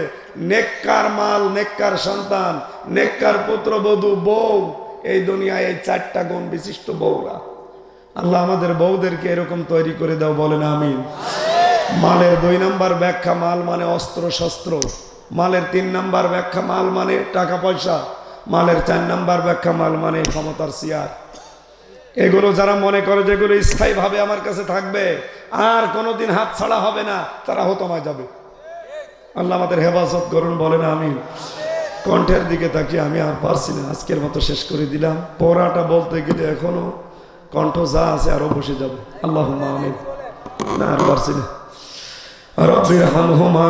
নেককার মাল, নেককার সন্তান, নেককার পুত্রবধূ, বউ, এই দুনিয়ায় এই 4টা গুণ বিশিষ্ট বউরা। আল্লাহ আমাদের বউদেরকে এরকম তৈরি করে দাও, বলেন আমিন। মালের 2 নম্বর ব্যাখ্যা, মাল মানে অস্ত্র শস্ত্র। মালের 3 নম্বর ব্যাখ্যা, মাল মানে টাকা পয়সা। মালের 4 নম্বর ব্যাখ্যা, মাল মানে ক্ষমতার চেয়ার। এগুলো যারা মনে করে যেগুলো স্থায়ীভাবে আমার কাছে থাকবে, আর কোনোদিন হাত ছাড়া হবে না, তারা হতমায় যাবে। আল্লাহ আমাদের হেফাজত করুন, বলেন আমিন। কণ্ঠের দিকে তাকিয়ে আমি আর পারছি না, আজকের মতো শেষ করে দিলাম। পড়াটা বলতে গেলে এখনো কণ্ঠ যা আছে আরো বসে যাবে। আল্লাহুম্মা আমিন। না আর পারছি না। রব্বিরহামহুমা